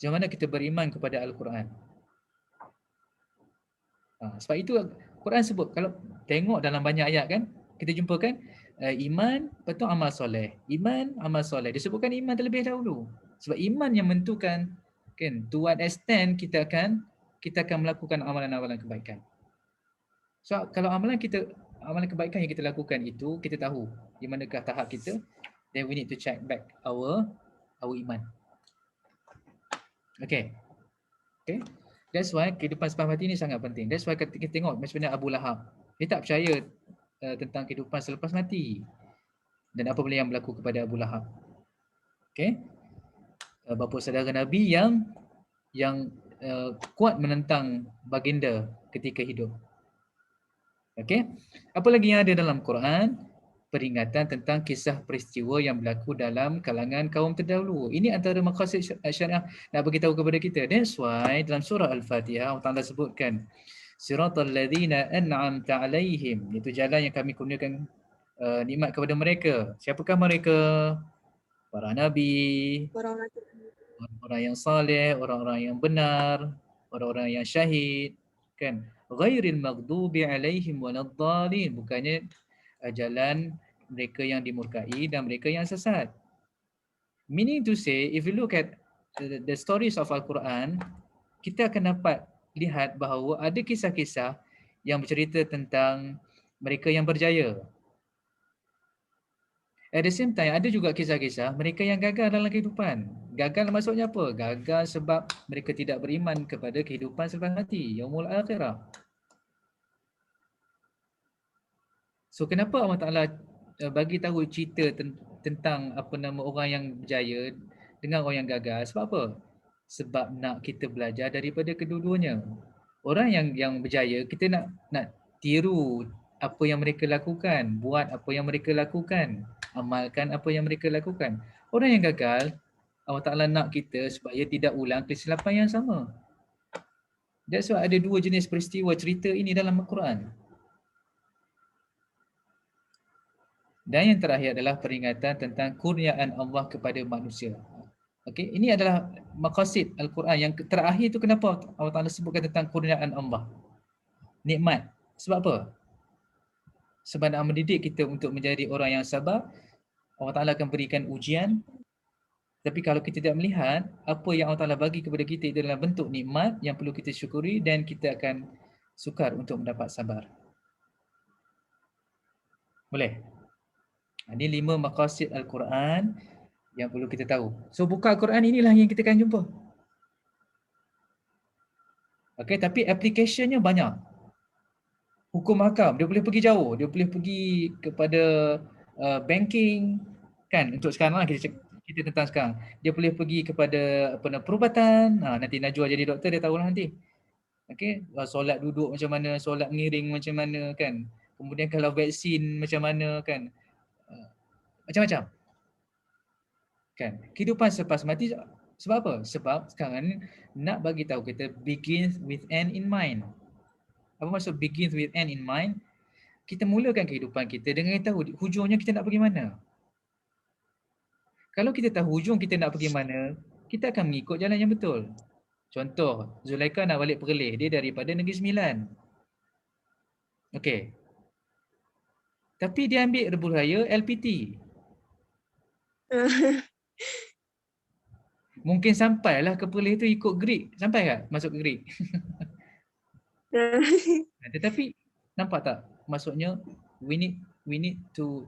Sejauh mana kita beriman kepada Al-Quran. Sebab itu Quran sebut, kalau tengok dalam banyak ayat kan, kita jumpa kan, iman, lepas tu amal soleh. Iman, amal soleh. Disebutkan iman terlebih dahulu. Sebab iman yang menentukan kan, to what extent kita akan melakukan amalan-amalan kebaikan. So kalau amalan kebaikan yang kita lakukan itu, kita tahu di manakah tahap kita, then we need to check back our iman. Okay. That's why kehidupan selepas mati ni sangat penting. That's why kita tengok macam mana Abu Lahab. Dia tak percaya tentang kehidupan selepas mati. Dan apa benda yang berlaku kepada Abu Lahab. Okay. Bapa saudara Nabi yang kuat menentang baginda ketika hidup. Okey. Apa lagi yang ada dalam Quran? Peringatan tentang kisah peristiwa yang berlaku dalam kalangan kaum terdahulu. Ini antara maqasid syariah nak bagi tahu kepada kita. That's why dalam surah Al-Fatihah Allah Taala sebutkan siratal ladzina an'amta alaihim, itu jalan yang kami kurniakan nikmat kepada mereka. Siapakah mereka? Para nabi, Orang orang-orang yang saleh, orang-orang yang benar, orang-orang yang syahid, kan? Ghairil maghdubi alaihim waladdallin, bukannya jalan mereka yang dimurkai dan mereka yang sesat. Meaning to say, if you look at the stories of Al-Quran, kita akan dapat lihat bahawa ada kisah-kisah yang bercerita tentang mereka yang berjaya. At the same time, ada juga kisah-kisah mereka yang gagal dalam kehidupan. Gagal maksudnya apa? Gagal sebab mereka tidak beriman kepada kehidupan selepas mati, yaumul akhirah. So kenapa Allah Ta'ala bagi tahu cerita tentang apa nama orang yang berjaya dengan orang yang gagal? Sebab apa? Sebab nak kita belajar daripada kedua-duanya. Orang yang berjaya, kita nak tiru apa yang mereka lakukan, buat apa yang mereka lakukan, amalkan apa yang mereka lakukan. Orang yang gagal, Allah Ta'ala nak kita supaya tidak ulang kesilapan yang sama. That's why ada dua jenis peristiwa cerita ini dalam Al-Quran. Dan yang terakhir adalah peringatan tentang kurniaan Allah kepada manusia. Okey, ini adalah maqasid Al-Quran. Yang terakhir itu kenapa Allah Ta'ala sebutkan tentang kurniaan Allah? Nikmat. Sebab apa? Sebab nak mendidik kita untuk menjadi orang yang sabar, Allah Ta'ala akan berikan ujian. Tapi kalau kita tidak melihat, apa yang Allah Ta'ala bagi kepada kita itu adalah bentuk nikmat yang perlu kita syukuri dan kita akan sukar untuk mendapat sabar. Boleh? Ini 5 maqasid Al-Quran yang perlu kita tahu. So buka Al-Quran inilah yang kita akan jumpa. Okey, tapi applicationnya banyak. Hukum hakam, dia boleh pergi jauh. Dia boleh pergi kepada banking, kan? Untuk sekarang lah kita tentang sekarang. Dia boleh pergi kepada perubatan. Nanti Najwa jadi doktor, dia tahulah nanti. Okey, solat duduk macam mana, solat mengiring macam mana, kan? Kemudian kalau vaksin macam mana, kan? Macam-macam. Kan? Kehidupan selepas mati sebab apa? Sebab sekarang ni nak bagi tahu kita begins with end in mind. Apa maksud begins with end in mind? Kita mulakan kehidupan kita dengan tahu hujungnya kita nak pergi mana. Kalau kita tahu hujung kita nak pergi mana, kita akan mengikut jalan yang betul. Contoh, Zulaikha nak balik Perlis, dia daripada Negeri Sembilan. Okey. Tapi dia ambil rebus raya LPT. Mungkin sampailah ke Perlis tu ikut Greek. Sampai tak masuk ke Greek? Tetapi nampak tak? Maksudnya we need to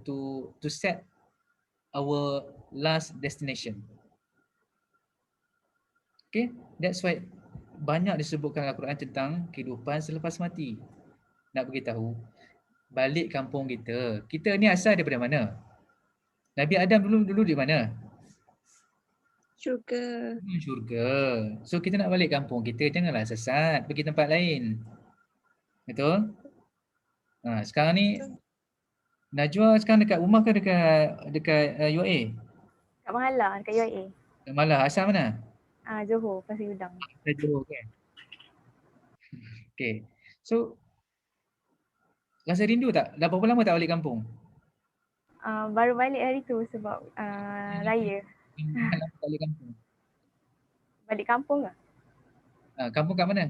set our last destination. Okay, that's why banyak disebutkan Al-Quran tentang kehidupan selepas mati. Nak beritahu, balik kampung kita. Kita ni asal daripada mana? Nabi Adam dulu di mana? Syurga. Syurga. So kita nak balik kampung kita, janganlah sesat pergi tempat lain. Betul? Sekarang ni Najwa sekarang dekat rumah ke dekat UAE? Kat Mahalang, dekat UAE. Dekat Malah. Asal mana? Johor, Pasir Gudang. Johor kan? Okay. So rasa rindu tak? Dah berapa lama tak balik kampung? Baru balik hari tu sebab raya. Dah lama tak balik kampung? Balik kampung ke? Kampung kat mana?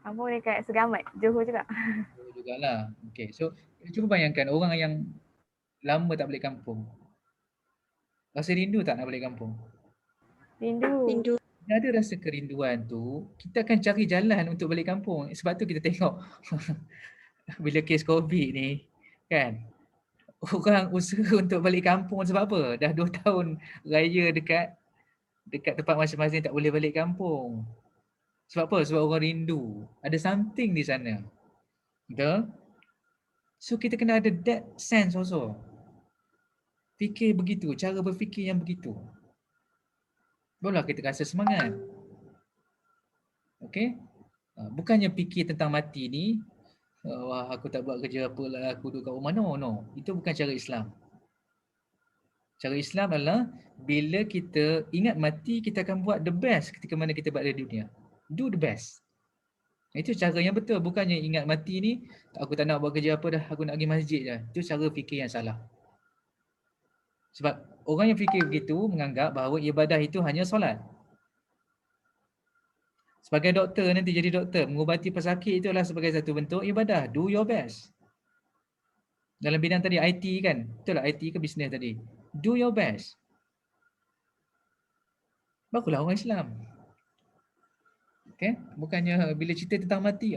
Kampung dekat Segamat, Johor juga. Johor jugalah. Okay. So cuba bayangkan orang yang lama tak balik kampung. Rasa rindu tak nak balik kampung? Rindu. Bila ada rasa kerinduan tu, kita akan cari jalan untuk balik kampung. Sebab tu kita tengok bila kes COVID ni, kan, orang usaha untuk balik kampung sebab apa? Dah 2 tahun raya dekat tempat masing-masing tak boleh balik kampung. Sebab apa? Sebab orang rindu. Ada something di sana. Betul? So kita kena ada that sense also. Fikir begitu, cara berfikir yang begitu. Barulah kita rasa semangat. Okey? Bukannya fikir tentang mati ni Wah, aku tak buat kerja apa lah, aku duduk kat rumah. No. Itu bukan cara Islam. Cara Islam adalah bila kita ingat mati, kita akan buat the best ketika mana kita berada di dunia. Do the best. Itu cara yang betul. Bukannya ingat mati ni, aku tak nak buat kerja apa dah, aku nak pergi masjid dah. Itu cara fikir yang salah. Sebab orang yang fikir begitu menganggap bahawa ibadah itu hanya solat. Sebagai doktor, nanti jadi doktor, mengubati pesakit itu adalah sebagai satu bentuk ibadah. Do your best. Dalam bidang tadi IT kan, betul tak IT ke bisnes tadi? Do your best. Bagulah orang Islam. Okay? Bukannya bila cerita tentang mati,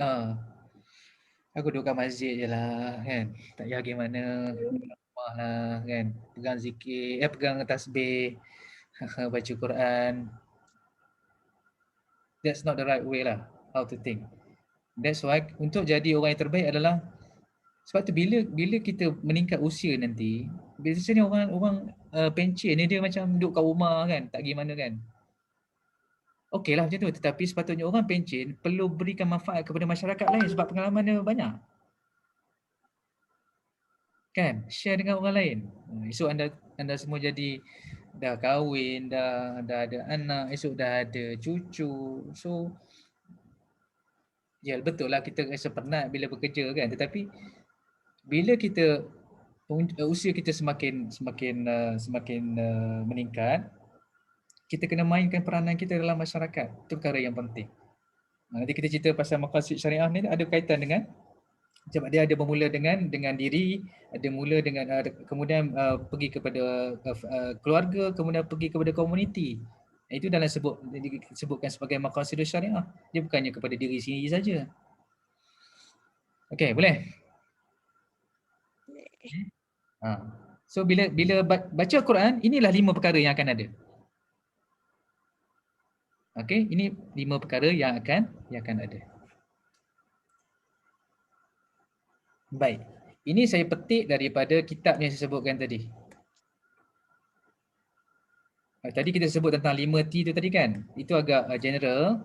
aku duduk kat masjid je lah kan. Tak payah pergi mana, dalam rumah lah kan. Pegang zikir, pegang tasbih, baca Quran. That's not the right way lah, how to think. That's why untuk jadi orang yang terbaik adalah, sebab tu bila kita meningkat usia nanti, biasanya orang pencen ni dia macam duduk kat rumah kan, tak pergi mana kan. Okeylah macam tu, tetapi sepatutnya orang pencen perlu berikan manfaat kepada masyarakat lain sebab pengalamannya banyak. Kan? Share dengan orang lain. Esok anda semua jadi dah kahwin, dah ada anak, esok dah ada cucu. So ya betul lah kita rasa penat bila bekerja kan, tetapi bila kita usia kita semakin meningkat, kita kena mainkan peranan kita dalam masyarakat. Itu perkara yang penting. Nanti kita cerita pasal maqasid syariah ni ada kaitan dengan, sebab dia ada bermula dengan diri, ada mula dengan kemudian pergi kepada keluarga, kemudian pergi kepada komuniti. Itu dalam disebutkan sebagai maqasid syariah. Dia bukannya kepada diri sendiri saja. Okey, boleh? So bila baca Quran, inilah 5 perkara yang akan ada. Okey, ini 5 perkara yang akan ada. Baik. Ini saya petik daripada kitab yang saya sebutkan tadi. Tadi kita sebut tentang 5T itu tadi kan. Itu agak general.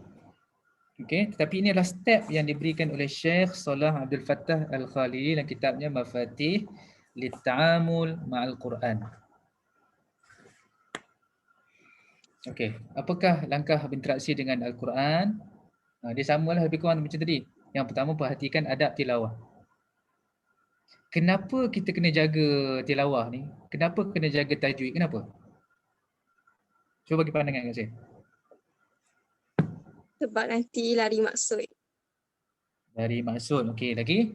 Okey, tetapi ini adalah step yang diberikan oleh Syekh Salah Abdul Fattah Al-Khalili dalam kitabnya Mafatih Lit-Ta'amul Ma'al Quran. Okey, apakah langkah berinteraksi dengan Al-Quran? Dia samalah lebih kurang macam tadi. Yang pertama, perhatikan adab tilawah. Kenapa kita kena jaga tilawah ni? Kenapa kena jaga tajwid? Kenapa? Cuba bagi pandangan kat saya. Sebab nanti lari maksud. Dari maksud. Okey, lagi?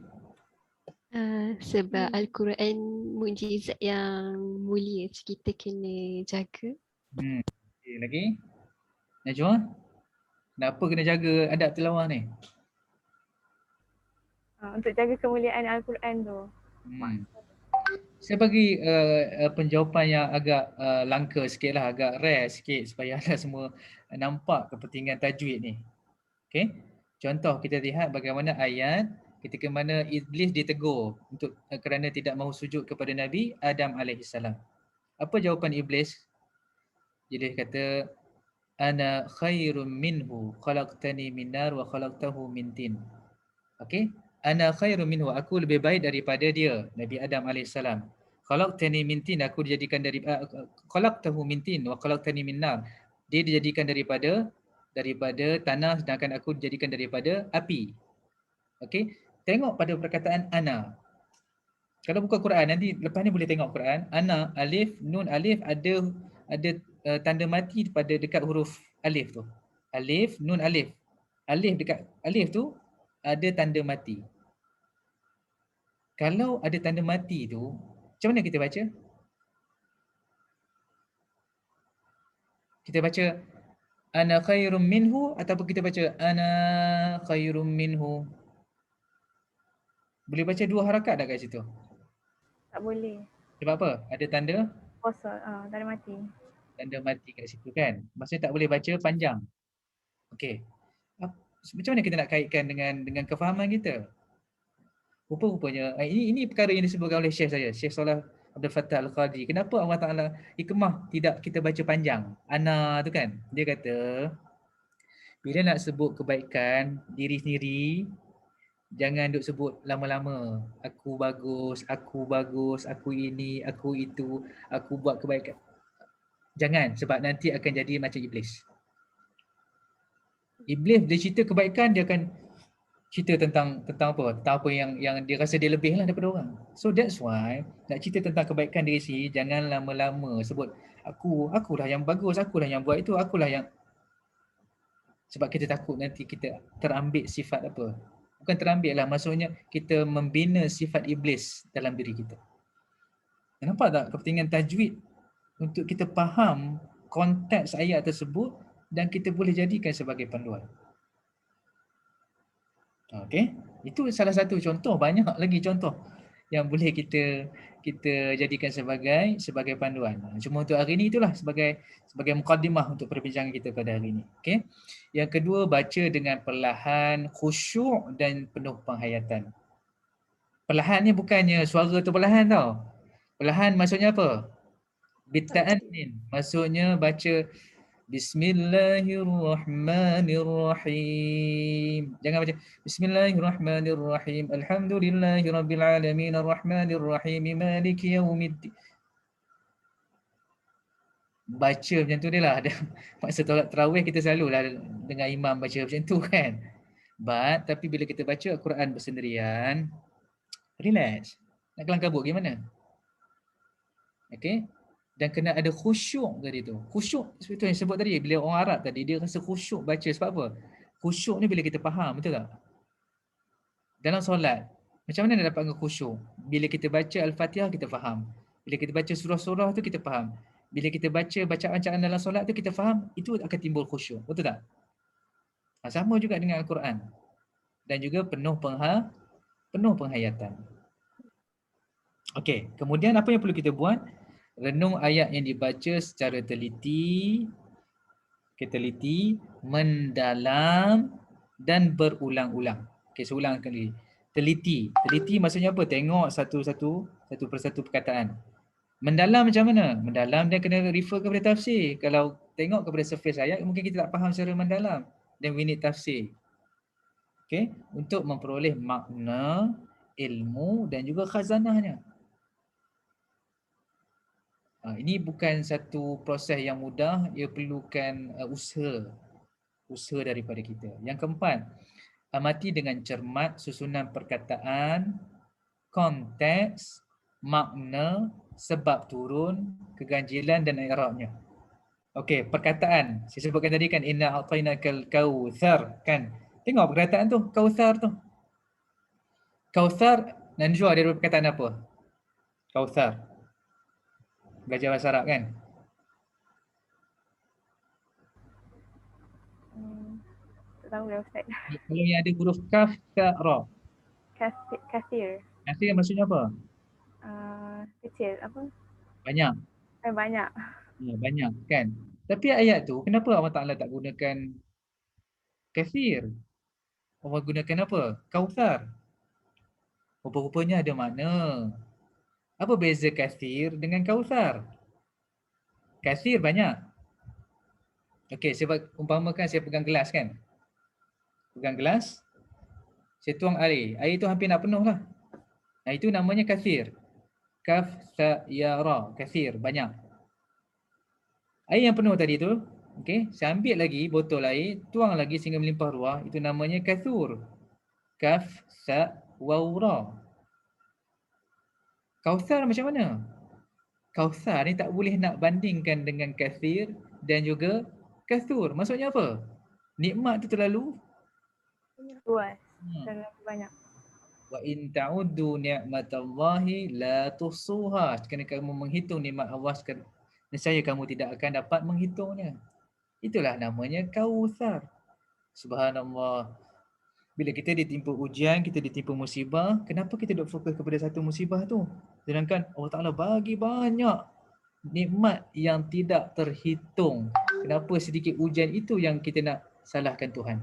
Sebab Al-Quran mukjizat yang mulia, kita kena jaga. Okay, lagi? Najwa? Kenapa kena jaga adab tilawah ni? Untuk jaga kemuliaan Al-Quran tu. Saya bagi penjawapan yang agak langka sikit lah, agak rare sikit supaya anda semua nampak kepentingan tajwid ni. Okay? Contoh kita lihat bagaimana ayat ketika mana Iblis ditegur untuk kerana tidak mahu sujud kepada Nabi Adam AS. Apa jawapan Iblis? Iblis kata, Ana khairum minhu khalaqtani min nar wa khalaqtahu min tin. Okey? Ana khairum minhu, aku lebih baik daripada dia, Nabi Adam AS. Khalaqtani min tin, aku dijadikan dari khalaqtahu min tin wa khalaqtani min nar. Dia dijadikan daripada tanah, sedangkan aku dijadikan daripada api. Okey? Tengok pada perkataan ana. Kalau buka Quran nanti lepas ni boleh tengok Quran, ana, alif, nun, alif ada tanda mati pada dekat huruf alif tu. Alif, nun, alif. Alif dekat alif tu ada tanda mati. Kalau ada tanda mati tu, macam mana kita baca? Kita baca ana khairum minhu ataupun kita baca ana khairum minhu? Boleh baca 2 harakat tak kat situ? Tak boleh. Sebab apa? Ada tanda? Kosong, tanda mati. Tanda mati kat situ kan? Maksudnya tak boleh baca panjang. Okey. Macam mana kita nak kaitkan dengan kefahaman kita? Rupa-rupanya ini perkara yang disebutkan oleh Syekh saya, Syekh Salah Abdul Fattah Al-Khalili. Kenapa Allah Taala hikmah tidak kita baca panjang? Ana tu kan. Dia kata bila nak sebut kebaikan diri sendiri, Jangan duk sebut lama-lama. Aku bagus, aku ini, aku itu, aku buat kebaikan. Jangan, sebab nanti akan jadi macam iblis. Iblis dia cerita kebaikan, dia akan cerita tentang apa? Tentang apa yang dia rasa dia lebih lah daripada orang. So that's why nak cerita tentang kebaikan diri sendiri, jangan lama-lama sebut akulah yang bagus, akulah yang buat itu, akulah yang, sebab kita takut nanti kita terambil sifat apa. Bukan terambil lah, maksudnya kita membina sifat iblis dalam diri kita. Nampak tak kepentingan tajwid untuk kita faham konteks ayat tersebut dan kita boleh jadikan sebagai panduan. Okey, itu salah satu contoh, banyak lagi contoh yang boleh kita jadikan sebagai panduan. Cuma untuk hari ini itulah sebagai mukadimah untuk perbincangan kita pada hari ini. Okey. Yang kedua, baca dengan perlahan, khusyuk dan penuh penghayatan. Perlahan ni bukannya suara tu perlahan tau. Perlahan maksudnya apa? Bita'annin. Maksudnya baca Bismillahirrahmanirrahim. Jangan baca Bismillahirrahmanirrahim. Alhamdulillahirabbilalamin arrahmanirrahim maliki yaumiddin. Baca macam tu dia lah. Masa solat tarawih kita selalulah dengar imam baca macam tu kan. Tapi bila kita baca Al-Quran bersendirian, relax. Nak kelang kabut gimana? Okey. Dan kena ada khusyuk tadi tu. Khusyuk seperti yang sebut tadi, bila orang Arab tadi dia rasa khusyuk baca sebab apa? Khusyuk ni bila kita faham, betul tak? Dalam solat, macam mana nak dapat khusyuk? Bila kita baca Al-Fatihah kita faham. Bila kita baca surah-surah tu kita faham. Bila kita baca bacaan-bacaan dalam solat tu kita faham, itu akan timbul khusyuk. Betul tak? Sama juga dengan Al-Quran. Dan juga penuh penghayatan. Okey, kemudian apa yang perlu kita buat? Renung ayat yang dibaca secara teliti, mendalam dan berulang-ulang. Okey, saya ulang kali. Teliti maksudnya apa? Tengok satu persatu perkataan. Mendalam macam mana? Mendalam dia kena refer kepada tafsir. Kalau tengok kepada surface ayat, mungkin kita tak faham secara mendalam. Dan we need tafsir. Okey, untuk memperoleh makna, ilmu dan juga khazanahnya. Ini bukan satu proses yang mudah, ia perlukan usaha daripada kita. Yang keempat, amati dengan cermat susunan perkataan, konteks, makna, sebab turun, keganjilan dan i'rabnya. Okey, perkataan. Saya sebutkan tadi kan inna a'tainakal kautsar kan. Tengok perkataan tu, kautsar tu. Kautsar Najwa dia perkataan apa? Kautsar. Belajar bahasa Arab kan? Tak tahu lah Ustaz. Kalau yang ada huruf kaf, ta, ra. Kasir. Kasir maksudnya apa? Kecil. Apa? Banyak. Banyak. Ya, banyak kan? Tapi ayat tu kenapa Allah Ta'ala tak gunakan kasir? Allah gunakan apa? Kautsar. Rupa-rupanya ada makna. Apa beza kasir dengan kautsar? Kasir banyak. Okey, saya umpamakan saya pegang gelas kan? Pegang gelas, saya tuang air. Air tu hampir nak penuh lah. Itu namanya kasir. Kaf, sa, ya, ra. Kasir, banyak. Air yang penuh tadi tu, okey, saya ambil lagi botol air, tuang lagi sehingga melimpah ruah. Itu namanya kathur. Kaf, sa, waw, ra. Kautsar macam mana? Kautsar ni tak boleh nak bandingkan dengan kathir dan juga kathur. Maksudnya apa? Nikmat tu terlalu Luas. Terlalu banyak. Wa in ta'uddu ni'matallahi la tuhsuha. Jika kamu menghitung nikmat Allah, nescaya kamu tidak akan dapat menghitungnya. Itulah namanya kautsar. Subhanallah. Bila kita ditimpa ujian, kita ditimpa musibah, kenapa kita duk fokus kepada satu musibah tu? Sedangkan Allah Ta'ala bagi banyak nikmat yang tidak terhitung. Kenapa sedikit ujian itu yang kita nak salahkan Tuhan?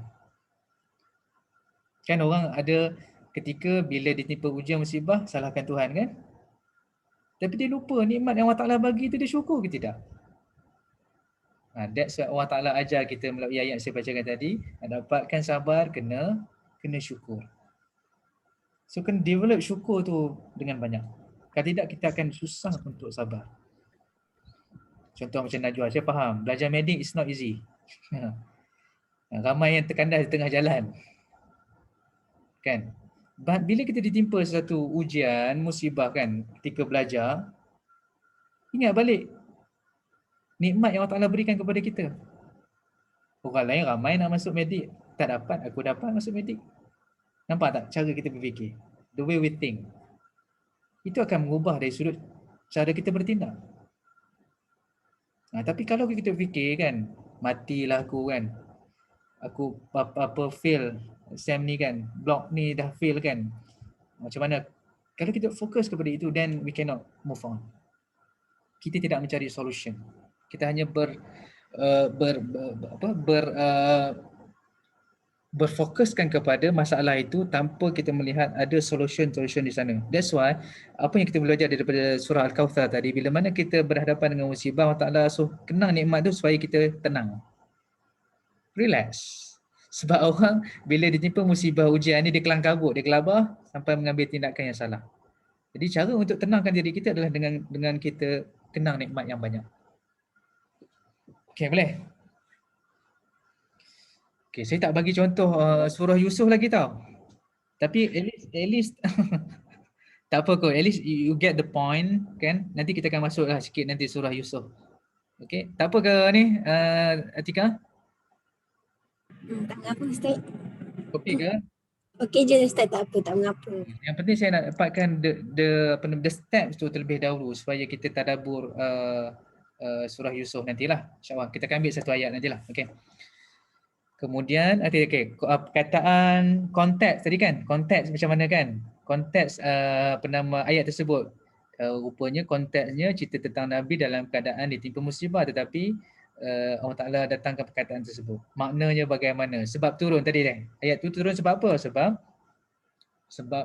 Kan orang ada ketika bila ditimpa ujian musibah, salahkan Tuhan kan? Tapi dia lupa nikmat yang Allah Ta'ala bagi itu dia syukur ke tidak? That's why Allah Ta'ala ajar kita melalui ayat yang saya bacakan tadi, nak dapatkan sabar kena syukur. So kena develop syukur tu dengan banyak. Kalau tidak kita akan susah untuk sabar. Contoh macam Najwa, saya faham. Belajar medik is not easy. Ramai yang terkandas di tengah jalan. Kan? But bila kita ditimpa satu ujian, musibah kan, ketika belajar, ingat balik nikmat yang Allah Ta'ala berikan kepada kita. Orang lain ramai nak masuk medik. Tak dapat, aku dapat masuk medik. Nampak tak cara kita berfikir? The way we think. Itu akan mengubah dari sudut cara kita bertindak. Tapi kalau kita fikir kan, matilah aku kan. Aku apa fail SEM ni kan, block ni dah fail kan. Macam mana? Kalau kita fokus kepada itu, then we cannot move on. Kita tidak mencari solution. Kita hanya berfokuskan kepada masalah itu tanpa kita melihat ada solution di sana. That's why apa yang kita belajar daripada surah Al-Kawthar tadi, bila mana kita berhadapan dengan musibah, Allah Ta'ala kenang nikmat tu supaya kita tenang. Relax. Sebab orang bila ditimpa musibah ujian ni, dia kelang kabut, dia gelabah sampai mengambil tindakan yang salah. Jadi cara untuk tenangkan diri kita adalah dengan kita kenang nikmat yang banyak. Okay, boleh? Okay, saya tak bagi contoh surah Yusuf lagi tau. Tapi at least tak apa kot, at least you get the point kan. Nanti kita akan masuklah sikit nanti surah Yusuf. Okay, tak apa ke ni Atika? Tak mengapa Ustaz. Okey ke? Okey je Ustaz, tak apa, tak mengapa. Yang penting saya nak dapatkan the steps tu terlebih dahulu supaya kita tadabbur surah Yusuf nantilah. InsyaAllah kita akan ambil satu ayat nantilah. Okey. Kemudian perkataan konteks tadi kan, konteks macam mana kan, konteks penama ayat tersebut, rupanya konteksnya cerita tentang Nabi dalam keadaan ditimpa musibah, tetapi Allah Ta'ala datangkan perkataan tersebut. Maknanya bagaimana, sebab turun tadi dah, ayat tu turun sebab apa? Sebab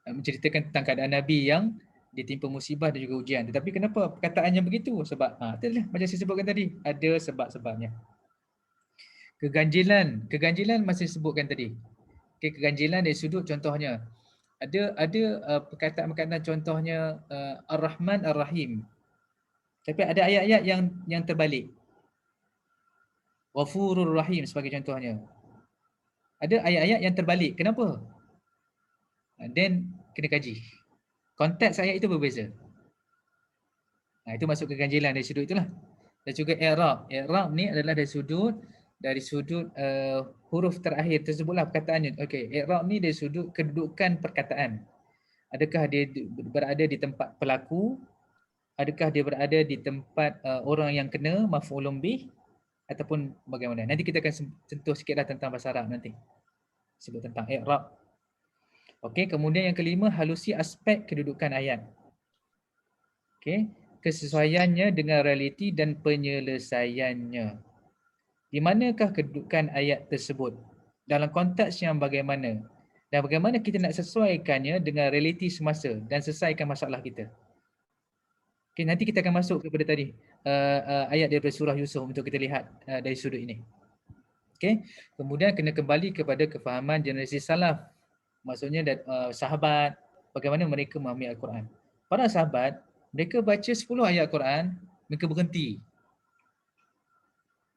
menceritakan tentang keadaan Nabi yang ditimpa musibah dan juga ujian. Tetapi kenapa perkataannya begitu? Sebab itulah macam saya sebutkan tadi, ada sebab-sebabnya. Keganjilan masih sebutkan tadi. Okay, keganjilan dari sudut contohnya. Ada perkataan-perkataan contohnya Ar-Rahman Ar-Rahim. Tapi ada ayat-ayat yang terbalik. Ghafurur Rahim sebagai contohnya. Ada ayat-ayat yang terbalik. Kenapa? Then kena kaji. Konteks ayat itu berbeza. Itu masuk keganjilan dari sudut itulah. Dan juga i'rab. I'rab ni adalah dari sudut huruf terakhir tersebutlah perkataannya. Okey, i'rab ni dari sudut kedudukan perkataan. Adakah dia berada di tempat pelaku? Adakah dia berada di tempat orang yang kena, maf'ulun bih, ataupun bagaimana? Nanti kita akan sentuh sikitlah tentang bahasa Arab nanti. Sebut tentang i'rab. Okey, kemudian yang kelima, halusi aspek kedudukan ayat. Okey, kesesuaiannya dengan realiti dan penyelesaiannya. Di manakah kedudukan ayat tersebut? Dalam konteks yang bagaimana? Dan bagaimana kita nak sesuaikannya dengan realiti semasa dan selesaikan masalah kita. Okay, nanti kita akan masuk kepada tadi ayat daripada surah Yusuf untuk kita lihat dari sudut ini. Okay. Kemudian kena kembali kepada kefahaman generasi salaf. Maksudnya sahabat, bagaimana mereka memahami Al-Quran. Para sahabat, mereka baca 10 ayat Al-Quran, mereka berhenti.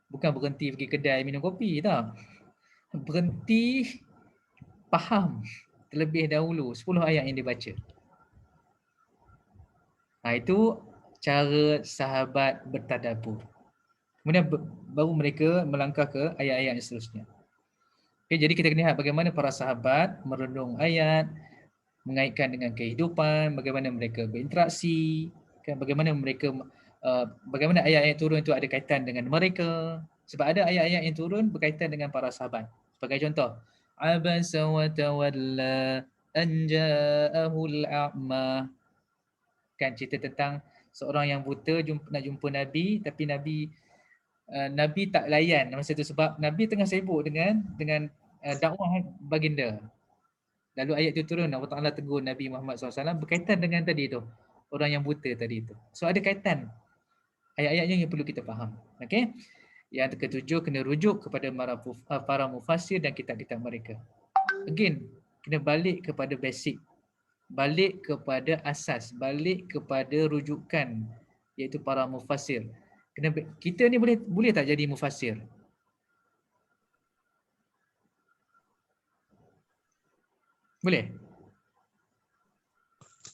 Bukan berhenti pergi kedai minum kopi, tak. Berhenti faham terlebih dahulu 10 ayat yang dibaca. Itu cara sahabat bertadabbur. Kemudian baru mereka melangkah ke ayat-ayat yang seterusnya. Okay, jadi kita kena lihat bagaimana para sahabat merenung ayat, mengaitkan dengan kehidupan, bagaimana mereka berinteraksi, kan, bagaimana ayat-ayat turun itu ada kaitan dengan mereka. Sebab ada ayat-ayat yang turun berkaitan dengan para sahabat. Sebagai contoh, abasa wa tawalla an ja'ahul a'ma. Kan cerita tentang seorang yang buta nak jumpa Nabi, tapi Nabi tak layan masa itu sebab Nabi tengah sibuk dengan dakwah baginda. Lalu ayat itu turun, Allah Ta'ala tegur Nabi Muhammad SAW berkaitan dengan tadi tu, orang yang buta tadi tu. So ada kaitan ayat-ayatnya yang perlu kita faham. Okey. Yang ketujuh, kena rujuk kepada para mufassir dan kitab-kitab mereka. Again, Kena balik kepada basic. Balik kepada asas, balik kepada rujukan, iaitu para mufassir. Kita ni boleh tak jadi mufassir? Boleh?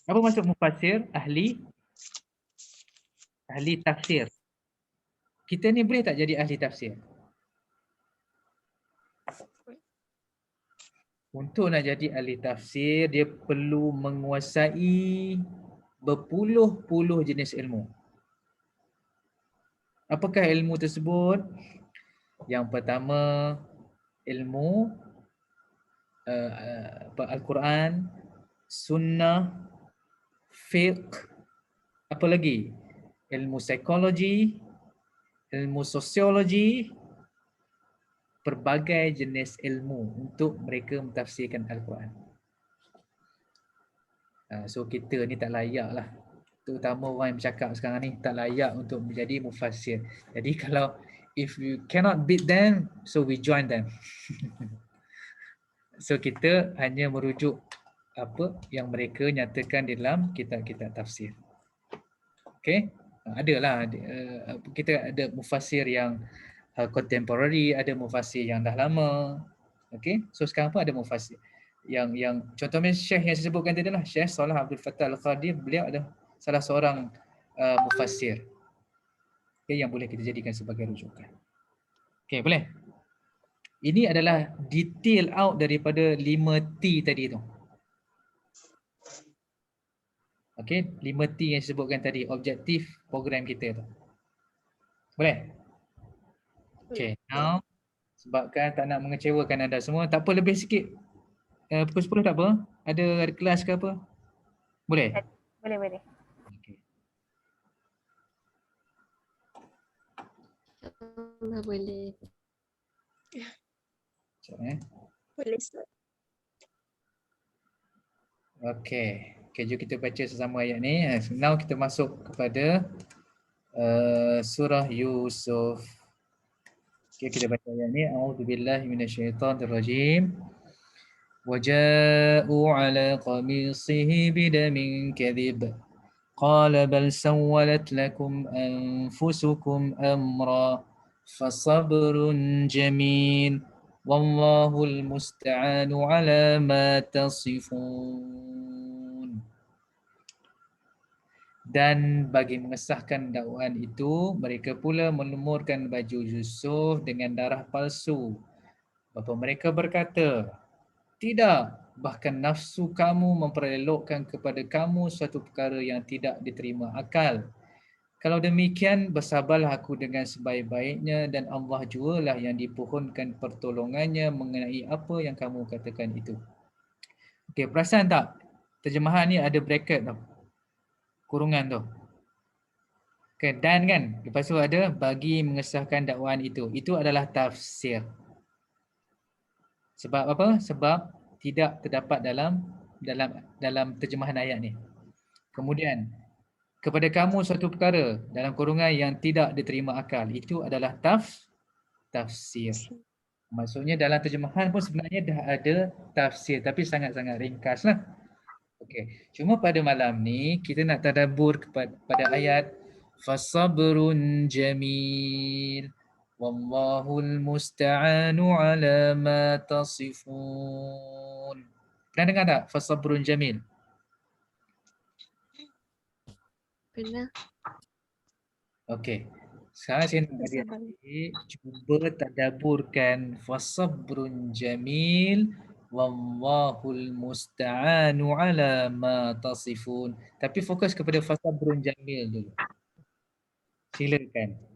Apa maksud mufassir? Ahli tafsir. Kita ni boleh tak jadi ahli tafsir? Untuk nak jadi ahli tafsir, dia perlu menguasai berpuluh-puluh jenis ilmu. Apakah ilmu tersebut? Yang pertama, ilmu Al-Quran, Sunnah, Fiqh, apa lagi? Ilmu psikologi, ilmu sosiologi, pelbagai jenis ilmu untuk mereka mentafsirkan Al-Quran. So kita ni tak layak lah, terutama orang yang bercakap sekarang ni, tak layak untuk menjadi mufassir. Jadi kalau if you cannot beat them, so we join them. So kita hanya merujuk apa yang mereka nyatakan di dalam kitab-kitab tafsir. Okay, adalah kita ada mufassir yang contemporary, ada mufassir yang dah lama. Okay, so sekarang pun ada mufassir yang contohnya Syekh yang saya sebutkan tadi lah, Syekh Salah Abdul Fattah Al-Qadir, beliau ada salah seorang mufassir, okay, yang boleh kita jadikan sebagai rujukan. Okay, boleh? Ini adalah detail out daripada 5T tadi tu. Okay, 5T yang saya sebutkan tadi, objektif program kita tu. Boleh? Okay, now sebabkan tak nak mengecewakan anda semua, tak apa, lebih sikit. Pukul 10 tak apa? Ada kelas ke apa? Boleh? Boleh. Okay. Boleh. Sekejap, Boleh Ustaz. Okay, jom kita baca sesama ayat ni. Now kita masuk kepada surah Yusuf. Okay, kita baca ayat ni. A'udzubillahi minasyaitonirrajim. وَجَاءُوا عَلَى قَمِيصِهِ بِدَمٍ كَذِبٍ قَالَ بَلْ سَوَّلَتْ لَكُمْ أَنفُسُكُمْ أَمْرًا فَصَبْرٌ جَمِيلٌ وَاللَّهُ الْمُسْتَعَانُ عَلَى مَا تَصِفُونَ. Dan bagi mengesahkan dakwaan itu, mereka pula melumurkan baju Yusuf dengan darah palsu. Bapa mereka berkata, tidak, bahkan nafsu kamu memperelokkan kepada kamu suatu perkara yang tidak diterima akal. Kalau demikian, bersabarlah aku dengan sebaik-baiknya dan Allah jualah yang dipohonkan pertolongannya mengenai apa yang kamu katakan itu. Okey, perasan tak? Terjemahan ni ada bracket tau. Kurungan tu. Okay, dan kan? Lepas tu ada bagi mengesahkan dakwaan itu. Itu adalah tafsir. Sebab apa? Sebab tidak terdapat dalam terjemahan ayat ni. Kemudian, kepada kamu suatu perkara dalam kurungan yang tidak diterima akal. Itu adalah tafsir. Maksudnya dalam terjemahan pun sebenarnya dah ada tafsir, tapi sangat-sangat ringkas lah. Okay. Cuma pada malam ni kita nak tadabbur pada ayat fasabrun jamil wallahul musta'anu ala ma tasifun. Pernah dengar tak fasabrun jamil? Pernah. Okey. Sekarang saya nak adik-adik cuba tadabburkan fasabrun jamil wallahul musta'anu ala ma tasifun. Tapi fokus kepada fasabrun jamil dulu. Silakan.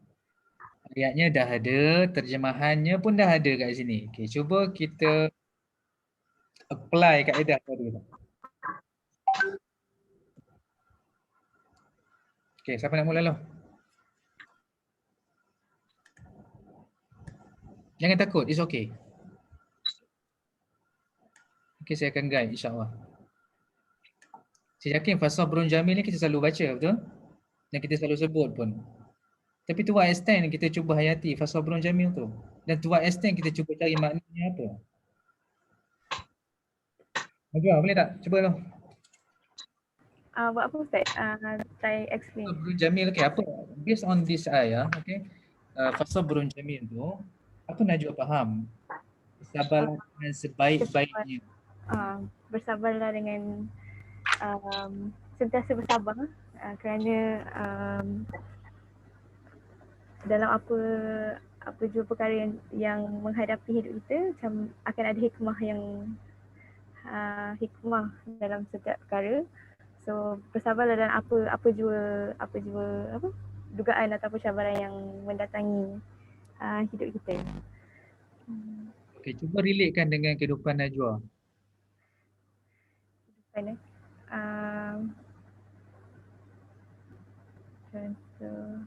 Ayatnya dah ada, terjemahannya pun dah ada kat sini. Okey, cuba kita apply kaedah tadi. Okey, siapa nak mula dulu? Jangan takut, it's okay. Okay, saya akan guide insyaAllah. Saya yakin fasabrun jamil ni kita selalu baca, betul? Dan kita selalu sebut pun. Tapi to what extent kita cuba hayati fasabrun jamil tu? Dan to what extent kita cuba cari maknanya apa? Najwa, boleh tak? Cuba tu. Buat apa Ustaz? Try explain. Fasabrun jamil, okay, apa? Based on this ayah, okay. Fasabrun jamil tu, apa Najwa faham? Bersabarlah dengan sebaik-baiknya. Bersabarlah dengan sentiasa bersabar kerana dalam apa jua perkara yang menghadapi hidup kita, macam akan ada hikmah dalam setiap perkara. So bersabarlah dalam apa jua dugaan ataupun cabaran yang mendatangi hidup kita. Okay, cuba relatekan dengan kehidupan Najwa. Mana? Contoh.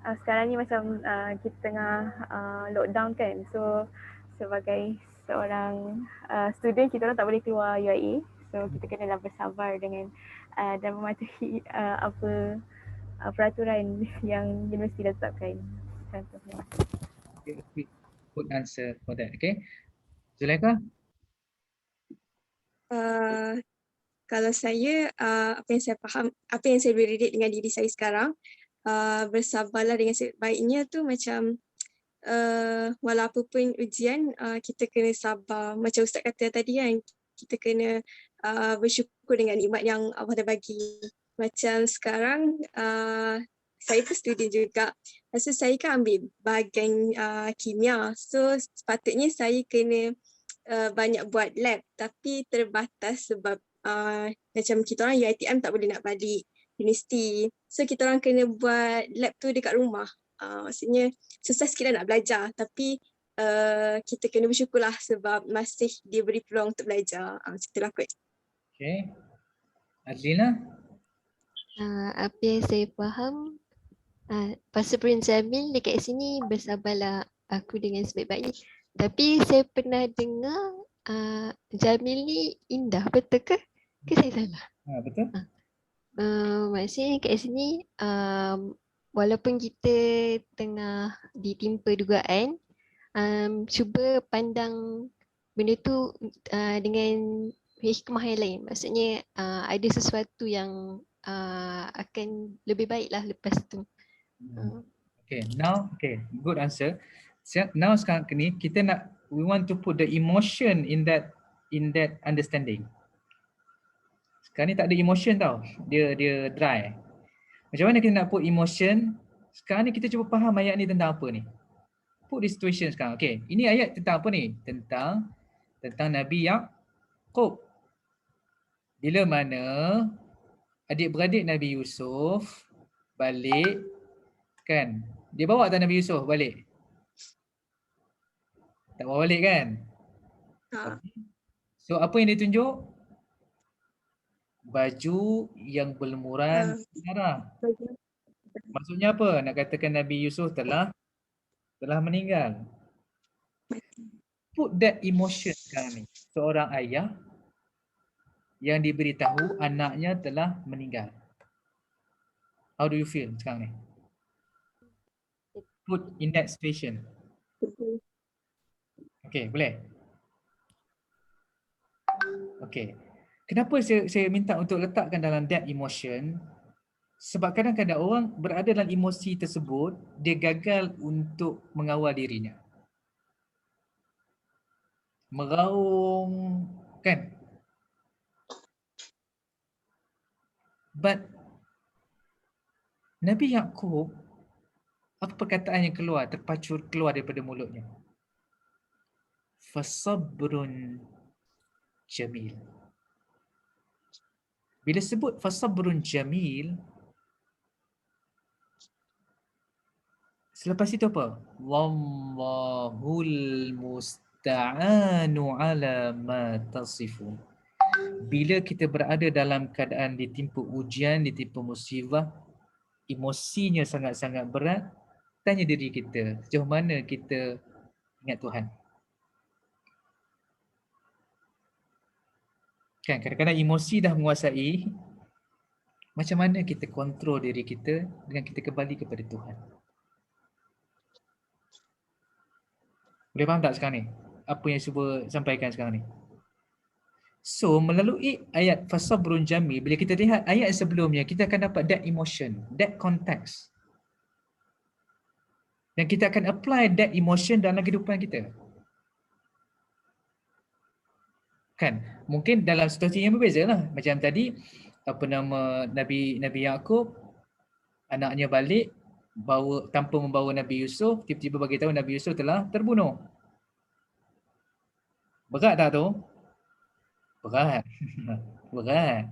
Sekarang ni macam kita tengah lockdown kan. So sebagai seorang student, kita orang tak boleh keluar UIA. So kita kenalah bersabar dengan dan mematuhi apa peraturan yang universiti dah tetapkan. Contohnya. Okay, good answer for that. Okay. Zulaikha? Kalau saya, apa yang saya faham, apa yang saya boleh relate dengan diri saya sekarang, bersabarlah dengan sebaiknya tu macam walau apa pun ujian, kita kena sabar. Macam Ustaz kata tadi kan, kita kena bersyukur dengan nikmat yang Allah dah bagi. Macam sekarang, saya pun student juga. Masa saya kan ambil bahagian kimia. So sepatutnya saya kena banyak buat lab, tapi terbatas sebab macam kita orang UiTM tak boleh nak balik universiti. So kita orang kena buat lab tu dekat rumah. Maksudnya susah sikit lah nak belajar, tapi kita kena bersyukurlah sebab masih diberi peluang untuk belajar. Macam itulah kot. Okay. Adlina? Apa yang saya faham, Fasabrun jamil dekat sini, bersabarlah aku dengan sebaik-baiknya. Tapi saya pernah dengar jamil ni indah, betul ke? Ke saya salah? Betul. Maksudnya kat sini walaupun kita tengah ditimpa dugaan, cuba pandang benda tu dengan hikmah yang lain. Maksudnya ada sesuatu yang akan lebih baik lah lepas tu. Okay, now, okay, good answer. Now sekarang ni kita we want to put the emotion in that understanding. Sekarang ni tak ada emotion tau. Dia dry. Macam mana kita nak put emotion? Sekarang ni kita cuba faham ayat ni tentang apa ni. Put the situation sekarang. Okay, ini ayat tentang apa ni? Tentang Nabi Yaqub. Bila mana adik-beradik Nabi Yusuf balik, kan? Dia bawa tak Nabi Yusuf balik? Tak bawa balik kan? So apa yang dia tunjuk? Baju yang berlumuran darah. Maksudnya apa? Nak katakan Nabi Yusuf telah meninggal. Put that emotion sekarang ni. Seorang ayah yang diberitahu anaknya telah meninggal. How do you feel sekarang ni? Put in that situation. Okay, boleh? Okay. Kenapa saya minta untuk letakkan dalam that emotion? Sebab kadang-kadang orang berada dalam emosi tersebut, dia gagal untuk mengawal dirinya. Meraung, kan? But Nabi Yaqub, apa perkataan yang terpacur keluar daripada mulutnya? Fasabrun jamil. Bila sebut fasabrun jamil, selepas itu apa? Wallahul musta'anu ala ma tasifun. Bila kita berada dalam keadaan ditimpa ujian, ditimpa musibah, emosinya sangat-sangat berat, tanya diri kita, sejauh mana kita ingat Tuhan. Kan kadang-kadang emosi dah menguasai, Macam mana kita kontrol diri kita dengan kita kembali kepada Tuhan. Boleh faham tak sekarang ni? Apa yang cuba sampaikan sekarang ni? So, melalui ayat fasabrun jamil, bila kita lihat ayat sebelumnya, kita akan dapat that emotion, that context. Dan kita akan apply that emotion dalam kehidupan kita. Kan? Mungkin dalam situasi yang berbeza lah. Macam tadi, Nabi Yaakob, anaknya balik, tanpa membawa Nabi Yusuf, tiba-tiba bagi tahu Nabi Yusuf telah terbunuh. Berat tak tu? Berat. Berat.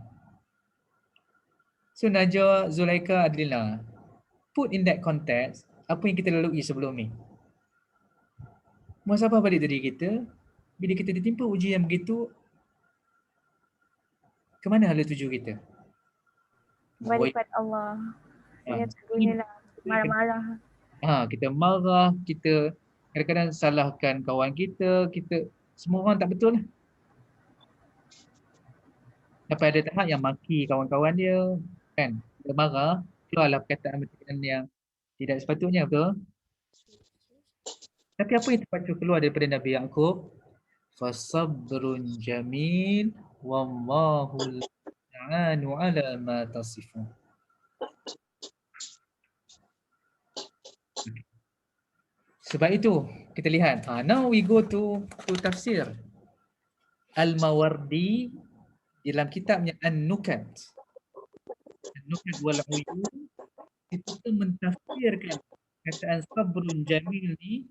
So Najwa, Zulaika, Adlina, put in that context, apa yang kita lalui sebelum ni. Muhasabah balik diri kita, bila kita ditimpa ujian yang begitu, ke mana hala tuju kita? Kembali kepada Allah. Ya, gunalah marah-marah. Kita marah, kita kadang-kadang salahkan kawan kita, semua orang tak betul lah. Sampai ada tahap yang maki kawan-kawan dia, kan? Dia marah, keluarlah perkataan-perkataan yang tidak sepatutnya, betul? Tapi apa yang terpacu keluar daripada Nabi Yaakob? Fasabrun jamil wallahu ta'anu ala ma tasifun. Sebab itu kita lihat, now we go to tafsir Al-Mawardi dalam kitabnya An-Nukat. An-Nukat wal Uyun, itu mentafsirkan kataan sabrun jamil ni.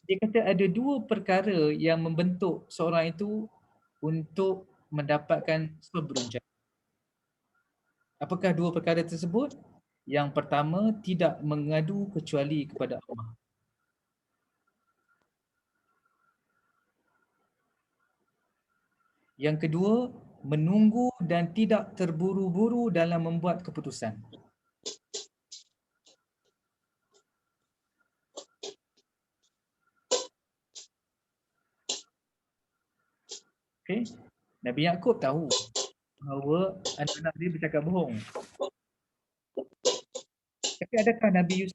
Dia kata ada dua perkara yang membentuk seorang itu untuk mendapatkan sabrun jamil. Apakah dua perkara tersebut? Yang pertama, tidak mengadu kecuali kepada Allah. Yang kedua, menunggu dan tidak terburu-buru dalam membuat keputusan. Okay. Nabi Yaakob tahu bahawa anak-anak dia bercakap bohong. Tapi adakah Nabi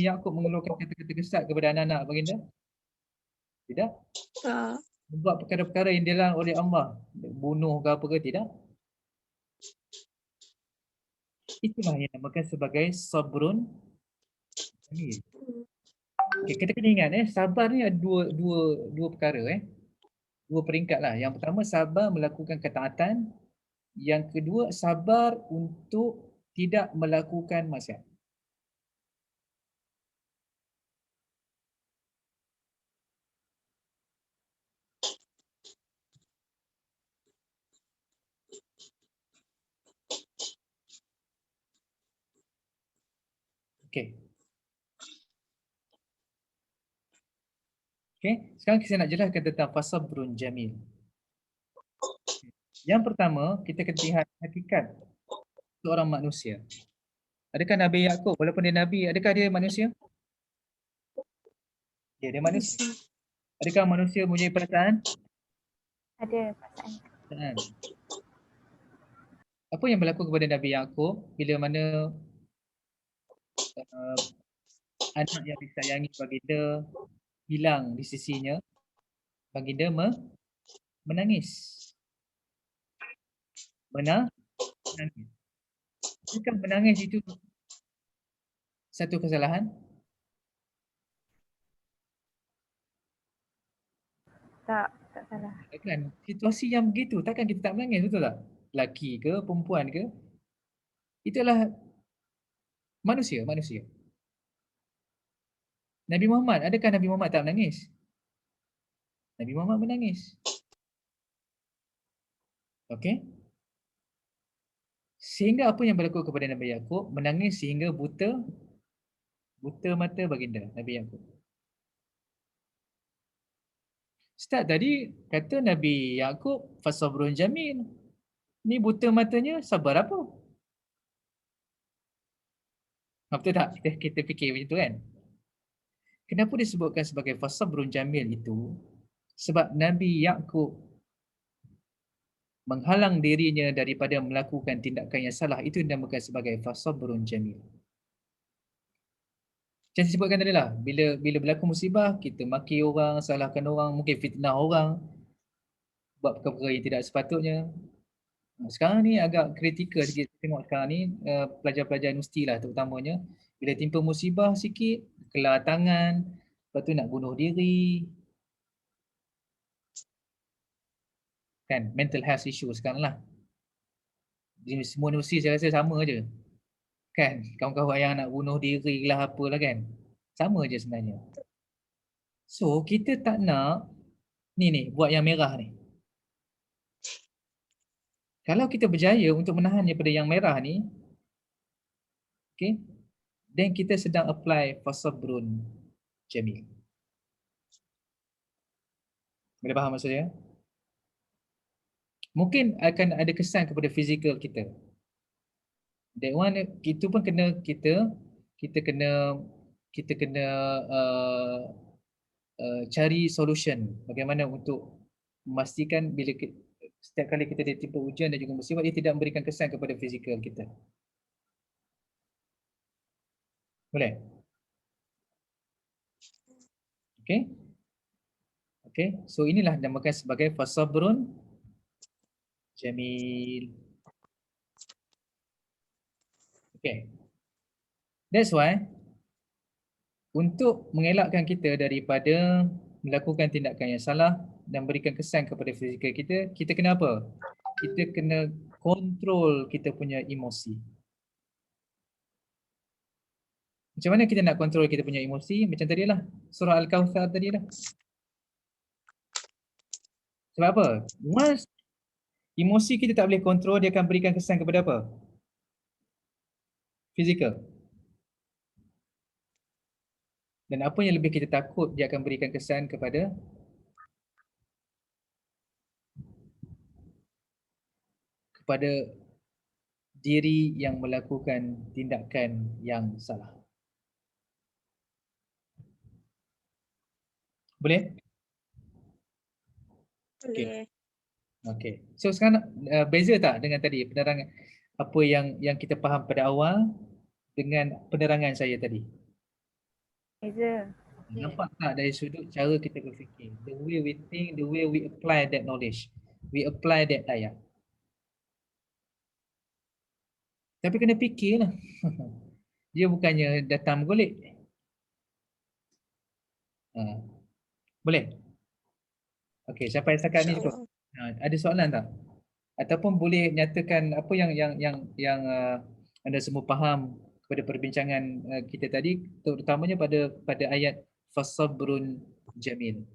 Yaakob mengeluarkan kata-kata kesat kepada anak-anak baginda? Tidak. Membuat perkara-perkara yang dilarang oleh Allah, bunuh ke apa ke, tidak. Itulah yang dinamakan sebagai sabrun jamil. Okay, kita kena ingat sabar ni ada dua perkara dua peringkat lah. Yang pertama, sabar melakukan ketaatan. Yang kedua, sabar untuk tidak melakukan maksiat. Okay. Okay, sekarang saya nak jelaskan tentang fasabrun jamil. Yang pertama, kita kena lihat hakikat seorang manusia. Adakah Nabi Yaakob, walaupun dia Nabi, adakah dia manusia? Ya, dia manusia. Adakah manusia mempunyai perasaan? Ada perasaan. Apa yang berlaku kepada Nabi Yaakob bila mana anak yang disayangi baginda hilang di sisinya, baginda menangis. Menangis. Adakah menangis itu satu kesalahan? Tak salah. Kan situasi yang begitu takkan kita tak menangis, betul tak? Lelaki ke, perempuan ke? Itulah manusia. Nabi Muhammad, adakah Nabi Muhammad tak menangis? Nabi Muhammad menangis. Okey? Sehingga apa yang berlaku kepada Nabi Yaakob, menangis sehingga buta mata baginda Nabi Yaakob. Ustaz tadi kata Nabi Yaakob fasabrun jamil. Ni buta matanya sabar apa? Betul tak? Kita fikir macam tu kan? Kenapa disebutkan sebagai fasabrun jamil itu? Sebab Nabi Yaakob menghalang dirinya daripada melakukan tindakan yang salah, itu dinamakan sebagai fasabrun jamil. Macam saya sebutkan tadi lah, bila berlaku musibah, kita maki orang, salahkan orang, mungkin fitnah orang, buat perkara yang tidak sepatutnya. Sekarang ni agak kritikal sikit. Tengok sekarang ni pelajar-pelajar universiti lah terutamanya, bila timpa musibah sikit, kelar tangan, lepas tu nak bunuh diri. Kan, mental health issue sekarang lah. Di semua universiti saya rasa sama je. Kan, kawan-kawan yang nak bunuh diri lah apalah kan. Sama je sebenarnya. So, kita tak nak ni buat yang merah ni. Kalau kita berjaya untuk menahan daripada yang merah ni, okay, then kita sedang apply fasabrun jamil. Boleh faham maksud saya? Mungkin akan ada kesan kepada fizikal kita. That one, itu pun kena kita kena cari solution. Bagaimana untuk memastikan bila setiap kali kita ditimpa ujian dan juga musibah, ia tidak memberikan kesan kepada fizikal kita. Boleh? Okay? Okay, so inilah dinamakan sebagai fasabrun jamil. Okay. That's why untuk mengelakkan kita daripada melakukan tindakan yang salah dan berikan kesan kepada fizikal kita, kita kena apa? Kita kena kontrol kita punya emosi. Macam mana kita nak kontrol kita punya emosi? Macam tadi lah, surah Al-Kawthar tadi lah. Sebab apa? Once emosi kita tak boleh kontrol, dia akan berikan kesan kepada apa? Fizikal. Dan apa yang lebih kita takut, dia akan berikan kesan kepada diri yang melakukan tindakan yang salah. Boleh? Boleh. Okay. So sekarang beza tak dengan tadi penerangan apa yang kita faham pada awal dengan penerangan saya tadi? Beza. Nampak tak dari sudut cara kita berfikir? The way we think, the way we apply that knowledge. We apply that ayat. Tapi kena fikirlah. Dia bukannya datang bergolek. Boleh? Okey, sampai setakat ni cukup. Ada soalan tak? Ataupun boleh nyatakan apa yang anda semua faham kepada perbincangan kita tadi, terutamanya pada ayat fasabrun jamil.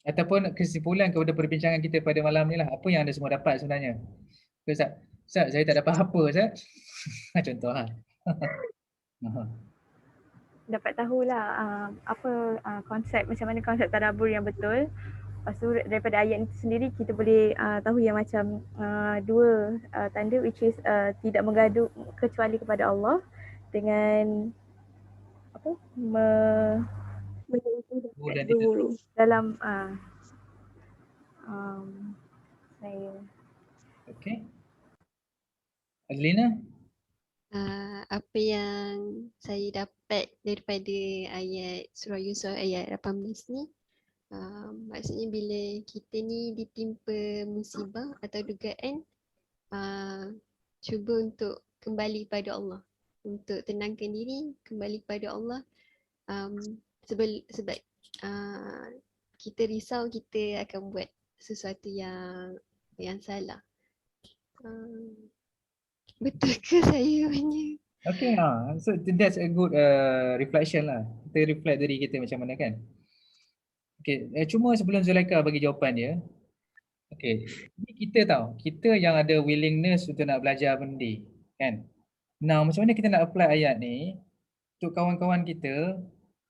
Ataupun kesimpulan kepada perbincangan kita pada malam ni lah, apa yang anda semua dapat sebenarnya? Ustaz, saya tak dapat apa, Ustaz. Contoh lah. Dapat tahulah apa konsep, macam mana konsep tadabbur yang betul. Lepas tu daripada ayat itu sendiri kita boleh tahu yang macam dua tanda, which is tidak mengadu kecuali kepada Allah dengan apa Dulu. dalam saya. Okey. Azlina? Apa yang saya dapat daripada ayat surah Yusuf ayat 18 ni, maksudnya bila kita ni ditimpa musibah atau dugaan, cuba untuk kembali pada Allah, untuk tenangkan diri, kembali pada Allah. Sebab kita risau kita akan buat sesuatu yang salah. Betul ke saya punya? Okay, so that's a good reflection lah. Kita reflect diri kita macam mana kan. Okay, cuma sebelum Zulaika bagi jawapan dia, okay, ni kita tahu, kita yang ada willingness untuk nak belajar benda kan. Now, macam mana kita nak apply ayat ni untuk kawan-kawan kita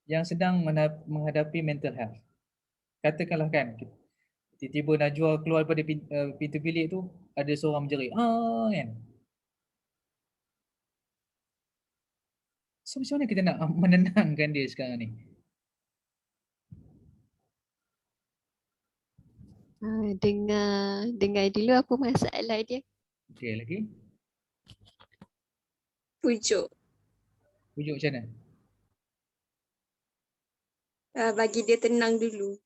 yang sedang menghadapi mental health. Katakanlah kan, Tiba-tiba Najwa keluar daripada pintu bilik tu, ada seorang menjerit. Kan? So macam mana kita nak menenangkan dia sekarang ni? Dengar dulu apa masalah dia. Okey, lagi. Pujuk. Pujuk macam mana? Bagi dia tenang dulu.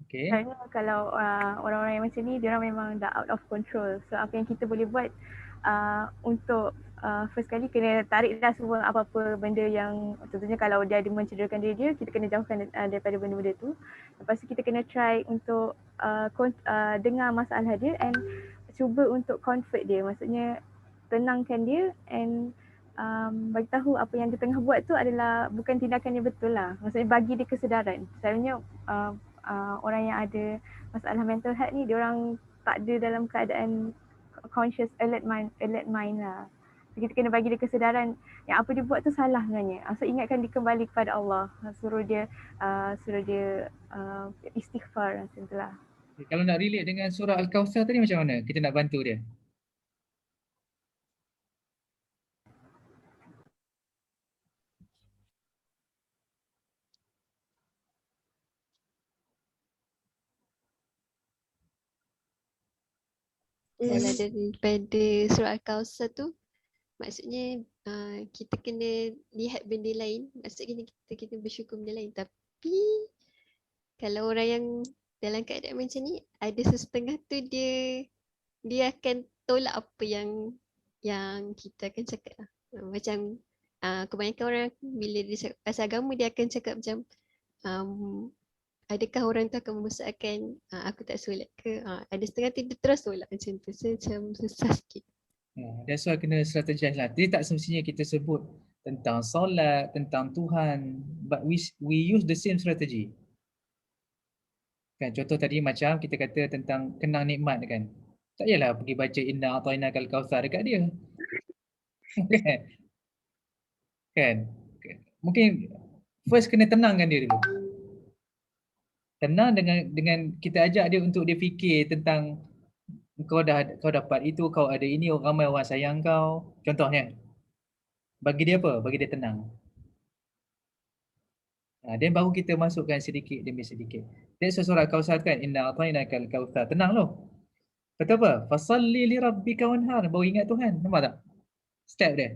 Okey. Sebenarnya kalau orang-orang yang macam ni, dia orang memang dah out of control. So apa yang kita boleh buat untuk first kali kena tarik dah semua apa-apa benda yang contohnya kalau dia ada mencederakan diri dia, kita kena jauhkan daripada benda-benda tu. Lepas tu kita kena try untuk dengar masalah dia and cuba untuk comfort dia. Maksudnya tenangkan dia and bagi tahu apa yang dia tengah buat tu adalah bukan tindakan yang betul lah. Maksudnya bagi dia kesedaran. Selalunya orang yang ada masalah mental health ni, dia orang tak ada dalam keadaan conscious alert mind lah. So, kita kena bagi dia kesedaran yang apa dia buat tu salah sebenarnya. So ingatkan dia kembali kepada Allah. Suruh dia istighfar macam tu lah. Kalau nak relate dengan surah Al-Kawthar tadi macam mana? Kita nak bantu dia. Kalau daripada surah Al-Kawthar tu, maksudnya kita kena lihat benda lain. Maksudnya kita kena bersyukur benda lain. Tapi kalau orang yang dalam keadaan macam ni, ada sesetengah tu dia akan tolak apa yang kita akan cakap lah. Macam kebanyakan orang bila dia cakap pasal agama, dia akan cakap macam adakah orang tu akan membesarkan aku tak solat ke? Ada setengah tu dia terus tolak macam tu. So macam susah sikit. That's why kena strategize lah. Dia tak semestinya kita sebut tentang solat, tentang Tuhan, but we use the same strategy. Kan, contoh tadi macam kita kata tentang kenang nikmat kan. Tak payahlah pergi baca inna a'tainakal kautsar dekat dia. Kan? Mungkin first kena tenangkan dia dulu. Tenang dengan kita ajak dia untuk dia fikir tentang kau dapat itu, kau ada ini, ramai orang sayang kau. Contohnya. Bagi dia apa? Bagi dia tenang. Dan baru kita masukkan sedikit demi sedikit. That's surah Kautsar kan, inna a'tainakal kautsar. Tenang loh. Kata apa? Fasalli li rabbika wanhar. Baru ingat Tuhan. Nampak tak? Step dia.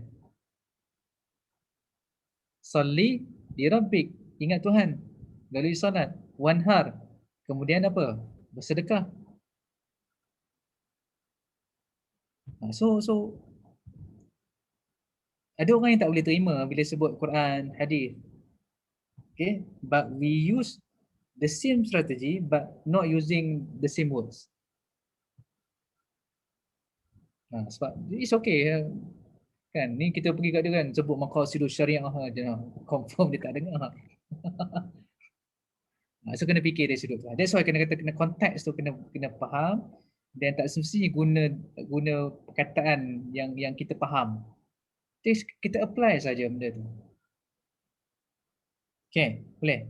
Salli li rabbik. Ingat Tuhan. Lalu salat. Wanhar. Kemudian apa? Bersedekah. So ada orang yang tak boleh terima bila sebut Quran, hadis. Okay, but we use the same strategy but not using the same words. Sebab it's okay kan, ni kita pergi kat dia kan sebut maqasidus syariah je, confirm dia tak dengar. So kena fikir dari sudut tu. That's why kena konteks tu kena faham, dan tak semestinya guna perkataan yang kita faham. Just kita apply saja benda tu. Okay, boleh?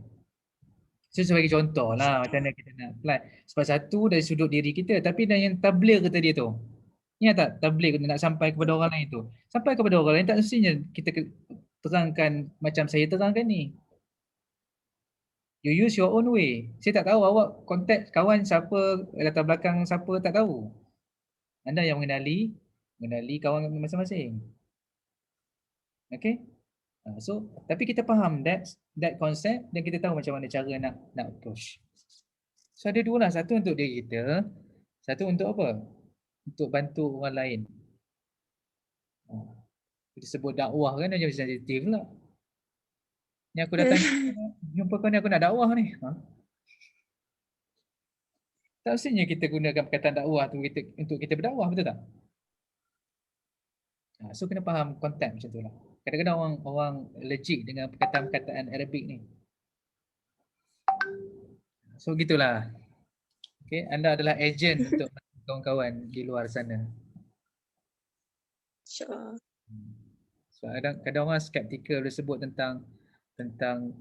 So sebagai contoh lah macam mana kita nak apply. Sebab satu dari sudut diri kita, tapi dan yang tabligh kata dia tu. Ingat tak tabligh nak sampai kepada orang lain tu. Sampai kepada orang lain tak mestinya kita terangkan macam saya terangkan ni. You use your own way. Saya tak tahu awak kontak kawan siapa, latar belakang siapa, tak tahu. Anda yang mengenali kawan masing-masing. Okay? So, tapi kita faham that concept dan kita tahu macam mana cara nak approach. So ada dua lah, satu untuk diri kita, satu untuk apa? Untuk bantu orang lain. Kita sebut dakwah kan macam sensitif pula. Ni aku datang jumpa kau ni, aku nak dakwah ni. Tak mestinya kita gunakan perkataan dakwah tu untuk kita berdakwah, betul tak? So kena faham konteks macam tu lah. Kadang-kadang orang allergic dengan perkataan-perkataan Arabik ni. So gitulah. Okay, anda adalah agent untuk kawan-kawan di luar sana. InsyaAllah. So kadang orang skeptikal bila sebut tentang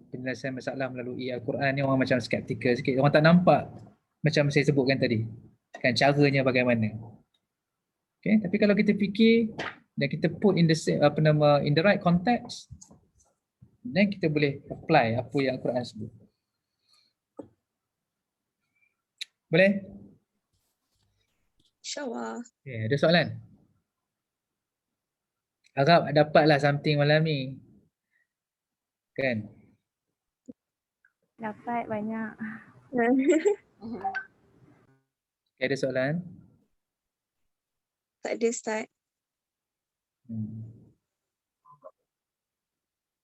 penyelesaian masalah melalui Al-Quran ni, orang macam skeptikal sikit. Orang tak nampak Macam saya sebutkan tadi. Kan caranya bagaimana. Okay, tapi kalau kita fikir dan kita put in the in the right context, then kita boleh apply apa yang Al-Quran sebut. Boleh? InsyaAllah. Okay, ada soalan? Harap dapatlah something malam ni. Kan? Dapat banyak. Okay, ada soalan? Tak ada Ustaz.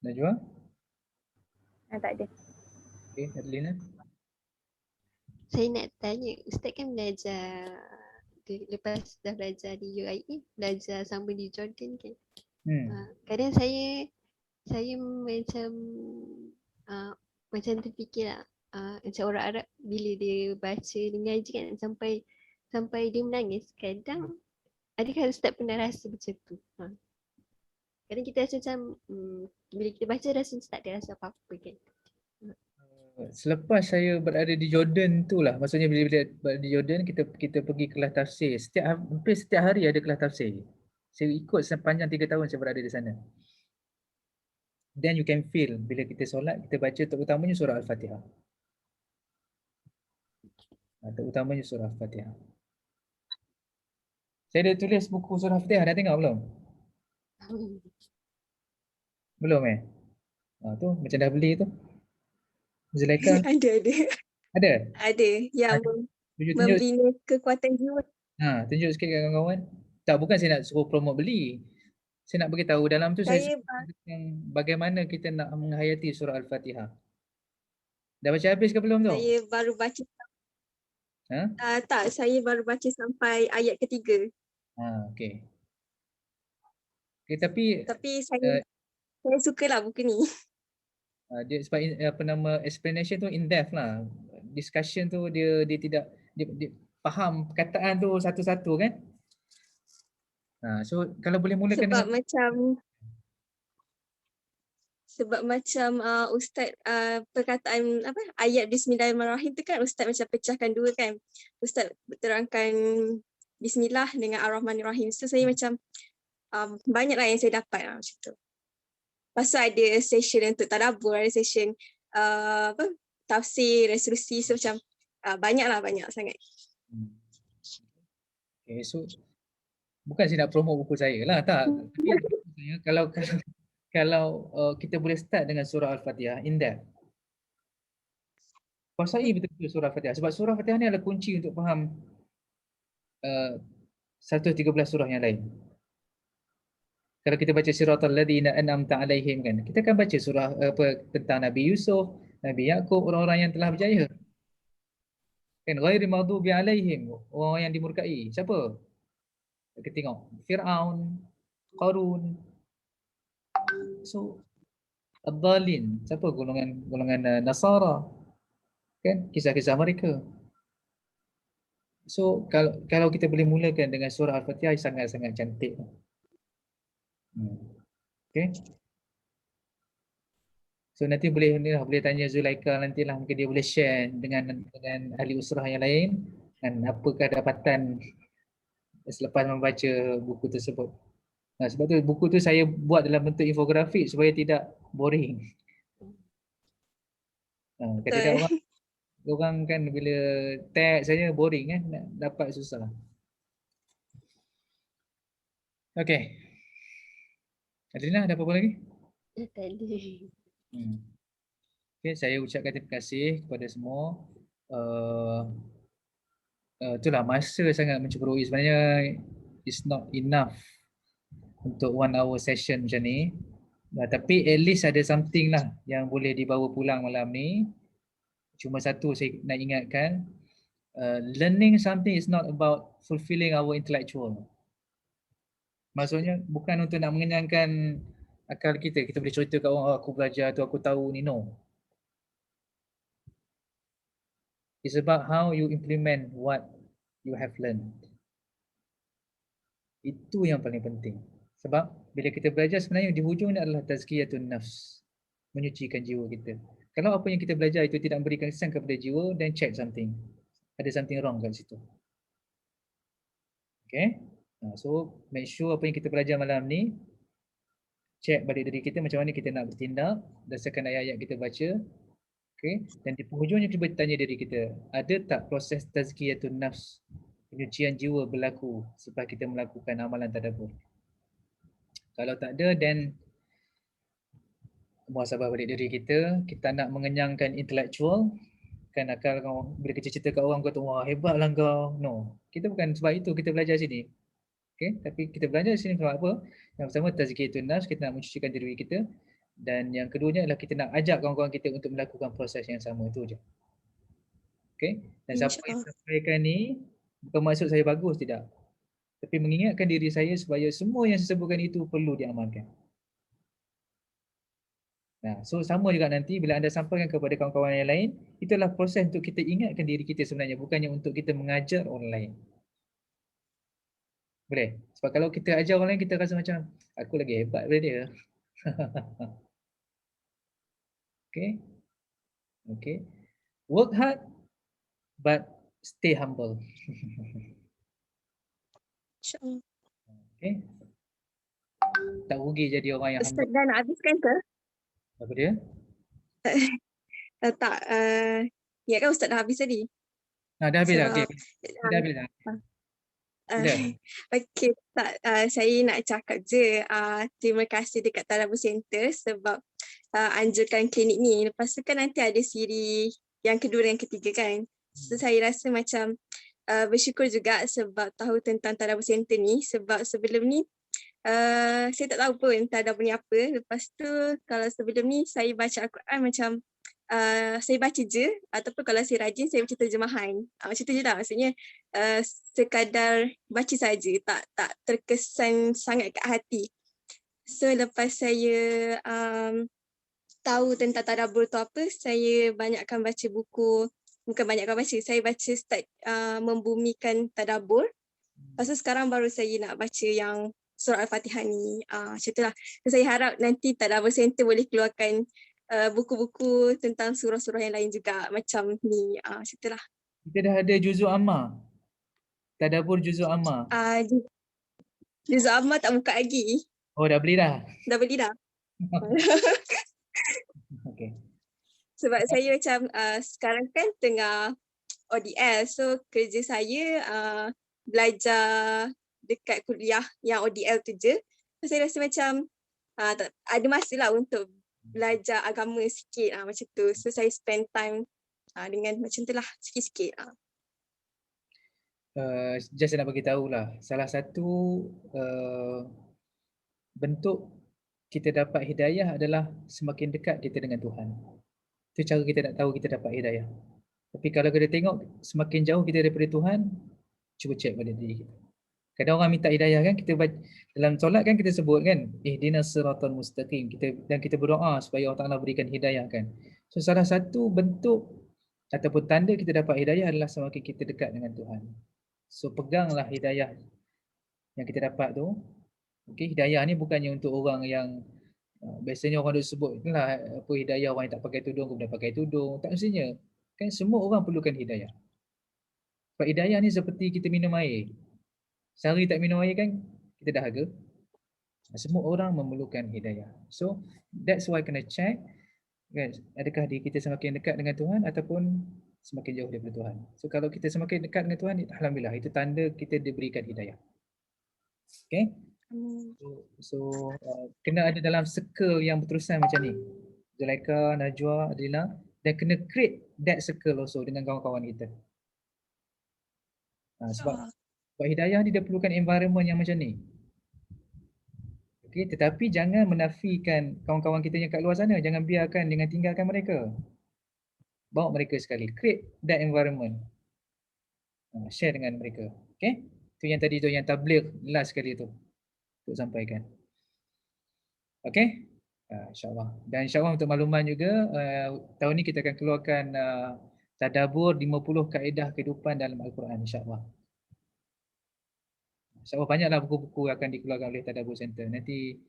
Najwa? Tak ada. Okay, Adelina? Saya nak tanya, Ustaz kan belajar lepas dah belajar di UIA, belajar sama di Jordan kan. Kadang saya macam terfikir lah, macam orang Arab bila dia baca dia ngaji kan sampai dia menangis. Kadang adakah Ustaz pernah rasa macam tu? Kadang kita rasa macam bila kita baca rasa tak ada rasa apa-apa kan. Selepas saya berada di Jordan itulah, maksudnya bila berada di Jordan kita pergi kelas tafsir. Hampir setiap hari ada kelas tafsir. Saya ikut sepanjang 3 tahun saya berada di sana. Then you can feel bila kita solat, kita baca terutamanya surah Al-Fatihah. Terutamanya surah Al-Fatihah. Saya dah tulis buku surah Al-Fatihah, dah tengok belum? Belum tu macam dah beli tu. Zulaika? Ada. Ada? Ada. Yang membina kekuatan jiwa. Tunjuk sikit kat kawan-kawan. Tak, bukan saya nak suruh promote beli. Saya nak beritahu dalam tu saya bagaimana kita nak menghayati surah Al-Fatihah. Dah baca habis ke belum tu? Saya baru baca. Tak, saya baru baca sampai ayat ketiga. Okey. Okay, tapi saya sukalah buku ni. Dia sebab explanation tu in depth lah. Discussion tu dia tidak dia faham perkataan tu satu-satu kan. So kalau boleh mulakan sebab macam Ustaz perkataan ayat Bismillahirrahmanirrahim tu kan Ustaz macam pecahkan dua kan. Ustaz terangkan Bismillah dengan Ar-Rahmanir-Rahim. So saya macam banyaklah yang saya dapat macam tu. Lepas tu ada session untuk tadabbur, ada session tafsir, resolusi, so macam banyak sangat. Okay, so bukan saya nak promote buku saya lah, tak. Kalau kita boleh start dengan surah Al-Fatihah, in depth. Kuasai betul-betul surah Al-Fatihah. Sebab surah Al-Fatihah ni adalah kunci untuk faham 113 surah yang lain. Kalau kita baca siratal ladzina an'amta alaihim kan, kita akan baca surah tentang Nabi Yusuf, Nabi Yaqub, orang-orang yang telah berjaya. Kan ghairi maghdubi alaihim, orang yang dimurkai. Siapa? Kita tengok Firaun, Qarun. So ad-dallin, siapa golongan Nasara? Kan kisah-kisah mereka. So kalau kita boleh mulakan dengan surah Al-Fatihah, sangat-sangat cantik. Okay. So nanti boleh tanya Zulaika nantilah, mungkin dia boleh share dengan ahli usrah yang lain dan apakah dapatan selepas membaca buku tersebut. Sebab tu buku tu saya buat dalam bentuk infografik supaya tidak boring. Kadang-kadang orang kan bila tag saya boring kan, nak dapat susah. Okay. Adrina, ada apa-apa lagi? Tak ada. Okay, saya ucapkan terima kasih kepada semua. Itulah masa sangat mencemburui. Sebenarnya it's not enough untuk 1 hour session macam ni. Tapi at least ada something lah yang boleh dibawa pulang malam ni. Cuma satu saya nak ingatkan, learning something is not about fulfilling our intellectual. Maksudnya bukan untuk nak mengenyangkan akal kita. Kita boleh cerita kat orang, aku belajar tu, aku tahu ni. No. It's about how you implement what you have learned. Itu yang paling penting. Sebab bila kita belajar sebenarnya di hujung ni adalah tazkiyatun nafs. Menyucikan jiwa kita. Kalau apa yang kita belajar itu tidak memberikan kesan kepada jiwa, then check something. ada something wrong kat situ. Okay. So make sure apa yang kita belajar malam ni, check balik diri kita macam mana kita nak bertindak berdasarkan ayat-ayat kita baca. Okay. Dan di penghujungnya kita bertanya diri kita, ada tak proses tazkiyatun nafs, penyucian jiwa berlaku selepas kita melakukan amalan tadabbur? Kalau tak ada, then muhasabah balik diri kita. Kita nak mengenyangkan intellectual, kan akal kau, bila kita cerita kat orang kata wah hebatlah kau. No, kita bukan sebab itu kita belajar sini. Okay, tapi kita belajar sini sebab apa? Yang pertama tazkiyatun nafs, kita nak mencucikan diri kita, dan yang keduanya adalah kita nak ajak kawan-kawan kita untuk melakukan proses yang sama, itu je. Okay, dan siapa yang sampaikan ni bukan maksud saya bagus, tidak, tapi mengingatkan diri saya supaya semua yang saya sebutkan itu perlu diamalkan. Nah, so sama juga nanti bila anda sampaikan kepada kawan-kawan yang lain, itulah proses untuk kita ingatkan diri kita sebenarnya, bukannya untuk kita mengajar orang lain. Boleh? Sebab kalau kita ajar orang lain, kita rasa macam aku lagi hebat daripada dia. Okay. Okay. Work hard but stay humble. Okay. Tak rugi jadi orang yang Ustaz humble. dah nak habiskan ke? Apa dia? Tak. Ya kan Ustaz dah habis tadi? Dah habis dah. Okay. Sebab, Dah habis dah. Bila? Okay, saya nak cakap je terima kasih dekat Tadabbur Center sebab anjurkan klinik ni. Lepas tu kan nanti ada siri yang kedua dan yang ketiga kan. So saya rasa macam bersyukur juga sebab tahu tentang Tadabbur Center ni, sebab sebelum ni saya tak tahu pun Tadabbur ni apa. Lepas tu kalau sebelum ni saya baca Al-Quran macam saya baca je, ataupun kalau saya rajin saya baca terjemahan. Macam tu je lah, maksudnya sekadar baca saja, tak terkesan sangat kat hati. So lepas saya tahu tentang tadabbur tu apa, saya banyakkan baca buku, bukan banyakkan baca, saya baca start membumikan tadabbur. Lepas tu sekarang baru saya nak baca yang surah Al-Fatihah ni. Macam tu lah. Saya harap nanti Tadabbur Center boleh keluarkan buku-buku tentang surah-surah yang lain juga macam ni. Macam tu lah. Kita dah ada juzuk amma. Tadabbur juzuk amma. Juzuk amma tak buka lagi. Oh, dah beli dah? Dah beli dah. Okay. Sebab saya macam sekarang kan tengah ODL. So kerja saya belajar dekat kuliah yang ODL tu je. So, saya rasa macam ada masa lah untuk belajar agama sikit macam tu. So saya spend time dengan macam tu lah, sikit-sikit. Just nak bagi tahulah, salah satu bentuk kita dapat hidayah adalah semakin dekat kita dengan Tuhan. Itu cara kita nak tahu kita dapat hidayah. Tapi kalau kita tengok semakin jauh kita daripada Tuhan, cuba cek pada diri kita. Kadang orang minta hidayah kan, kita dalam solat kan kita sebut kan, ihdinas siratal mustaqim, dan kita berdoa supaya Allah Taala berikan hidayah kan. So salah satu bentuk ataupun tanda kita dapat hidayah adalah semakin kita dekat dengan Tuhan. So peganglah hidayah yang kita dapat tu. Okey, hidayah ni bukannya untuk orang yang biasanya orang duk sebut lah apa hidayah orang yang tak pakai tudung kemudian pakai tudung. Tak mestinya. Kan semua orang perlukan hidayah. Sebab hidayah ni seperti kita minum air. Sehari tak minum air kan kita dahaga. Semua orang memerlukan hidayah. So that's why kena check kan, adakah diri kita semakin dekat dengan Tuhan ataupun semakin jauh daripada Tuhan. So kalau kita semakin dekat dengan Tuhan, alhamdulillah, itu tanda kita diberikan hidayah. Okay. So kena ada dalam circle yang berterusan macam ni. Zulaika, Najwa, Adina, dan kena create that circle also dengan kawan-kawan kita. Sebab hidayah ni dia perlukan environment yang macam ni. Okay, tetapi jangan menafikan kawan-kawan kita yang kat luar sana. Jangan biarkan, jangan tinggalkan mereka. Bawa mereka sekali. Create that environment. Share dengan mereka. Okay? Itu yang tadi tu, yang tabligh last sekali tu. Untuk sampaikan. Okay? InsyaAllah. Dan insyaAllah untuk makluman juga, tahun ni kita akan keluarkan tadabbur 50 kaedah kehidupan dalam Al-Quran. InsyaAllah. InsyaAllah banyaklah buku-buku akan dikeluarkan oleh Tadabbur Center. Nanti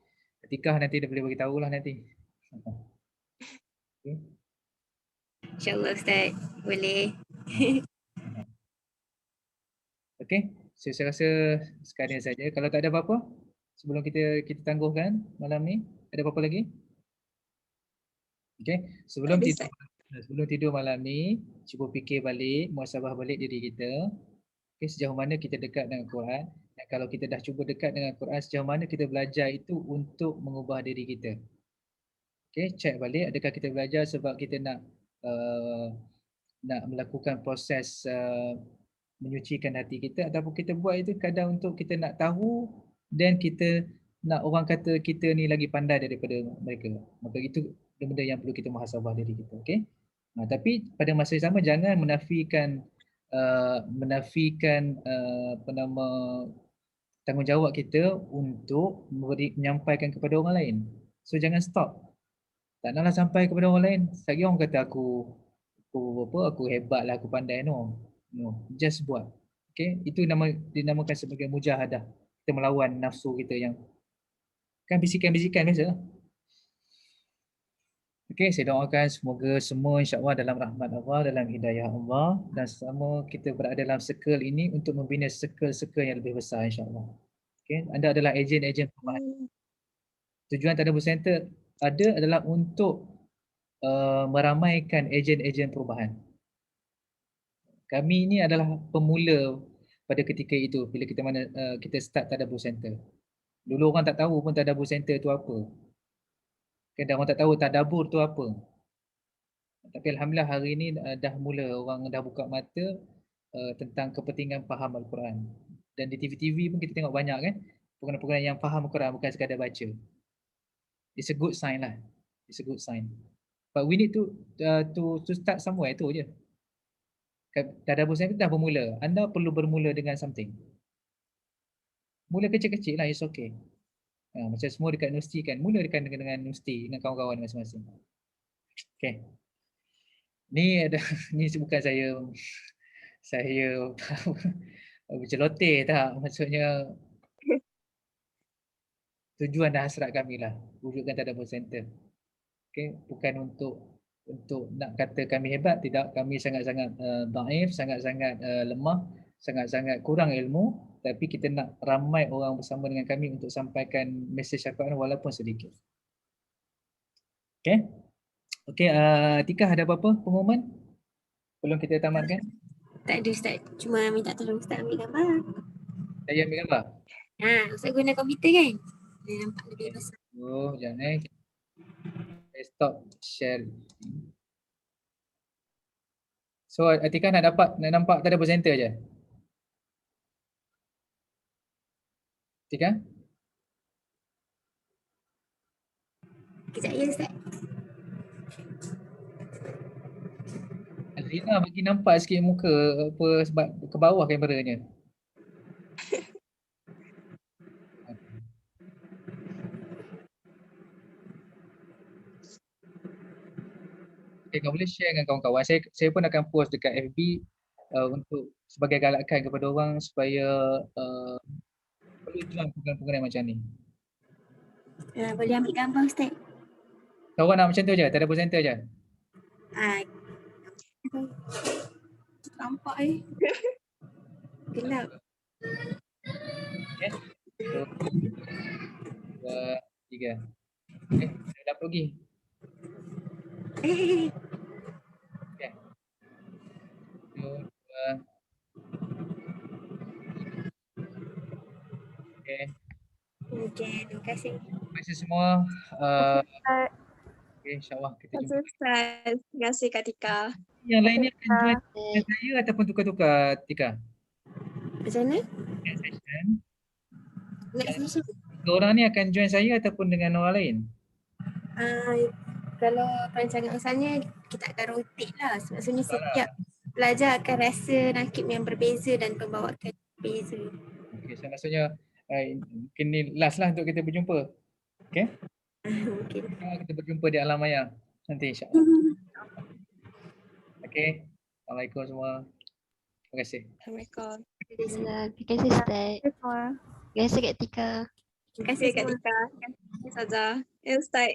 ketika nanti dia boleh bagi tahulah nanti. Okay. InsyaAllah Ustaz, boleh. Okey, so, saya rasa sekadar saja. Kalau tak ada apa-apa, sebelum kita tangguhkan malam ni, ada apa-apa lagi? Okey, Ada Ustaz. sebelum tidur malam ni, cuba fikir balik, muhasabah balik diri kita. Okey, sejauh mana kita dekat dengan Quran, dan kalau kita dah cuba dekat dengan Quran, sejauh mana kita belajar itu untuk mengubah diri kita. Okey, check balik adakah kita belajar sebab kita nak melakukan proses menyucikan hati kita, ataupun kita buat itu kadang untuk kita nak tahu dan kita nak orang kata kita ni lagi pandai daripada mereka. Maka itu benda yang perlu kita muhasabah diri kita. Okey. Tapi pada masa yang sama jangan menafikan tanggungjawab kita untuk menyampaikan kepada orang lain. So jangan stop. Tak naklah sampai kepada orang lain. Lagi orang kata aku hebat lah, aku pandai. No, just buat. Okay, itu dinamakan sebagai mujahadah. Kita melawan nafsu kita yang kan bisikan-bisikan biasa. Okay, saya doakan semoga semua insya-Allah dalam rahmat Allah, dalam hidayah Allah, dan sama kita berada dalam circle ini untuk membina circle-circle yang lebih besar insya-Allah. Okay, anda adalah ejen-ejen perubahan. Tujuan Tadabbur Center adalah untuk meramaikan ejen-ejen perubahan. Kami ini adalah pemula pada ketika itu bila kita start Tadabbur Center. Dulu orang tak tahu pun Tadabbur Center itu apa. Kadang orang tak tahu tadabbur tu apa. Tapi alhamdulillah hari ini dah mula orang dah buka mata tentang kepentingan faham Al-Quran. Dan di TV-TV pun kita tengok banyak kan program-program yang faham Al-Quran, bukan sekadar baca. It's a good sign lah. It's a good sign. But we need to start somewhere, tu je. Tadabbur Center dah bermula. Anda perlu bermula dengan something. Mula kecil-kecil lah, it's okay. Macam semua dekat universiti kan, mula dengan universiti, dengan kawan-kawan masing-masing. Okay. Ni bukan saya berceloteh tak, maksudnya tujuan dan hasrat kami lah wujudkan Tadabbur Center. Okay, bukan untuk nak kata kami hebat, tidak. Kami sangat-sangat dhaif, sangat-sangat lemah, sangat-sangat kurang ilmu. Tapi kita nak ramai orang bersama dengan kami untuk sampaikan mesej Al-Quran walaupun sedikit. Okay. Okay, Tika ada apa-apa pengumuman? Belum kita tamatkan? Tak ada Ustaz. Cuma minta tolong Ustaz ambil gambar. Saya ambil gambar? Ustaz guna komputer kan? Dia nampak lebih besar. Oh, jangan. Saya stop share. So, Tika nak nampak Tadabbur Center je? Tika? Kejap ya Ustaz. Azrina bagi nampak sikit muka apa sebab ke bawah kameranya. Okay, kau boleh share dengan kawan-kawan. Saya pun akan post dekat FB untuk sebagai galakan kepada orang supaya perlu join program-program macam ni. Boleh ambil gambar Ustaz? Korang nak macam tu je? Tadabbur Center je? Nampak gelap. Okay. 1, 2, 3. Okay, dah pergi. Okay. 1, 2. Okay. Okay, terima kasih. Terima kasih semua. Okay, insyaAllah kita jumpa. Terima kasih Kak Tika. Yang lain ni akan join dengan saya ataupun tukar-tukar, Tika? Macam mana? Next session. Next session? Orang ni akan join saya ataupun dengan orang lain? Kalau perancangan asalnya kita akan rotate lah. Maksudnya setiap pelajar akan rasa nakib yang berbeza dan pembawakan berbeza. Okay, so maksudnya mungkin ni last lah untuk kita berjumpa. Okay? Mungkin. Kita berjumpa di alam maya nanti insyaAllah. Okay. Assalamualaikum semua. Terima kasih. Assalamualaikum. Terima kasih Ustaz. Terima kasih Kak Tika. Terima kasih Kak Tika. Terima kasih Ustazah. Ustaz.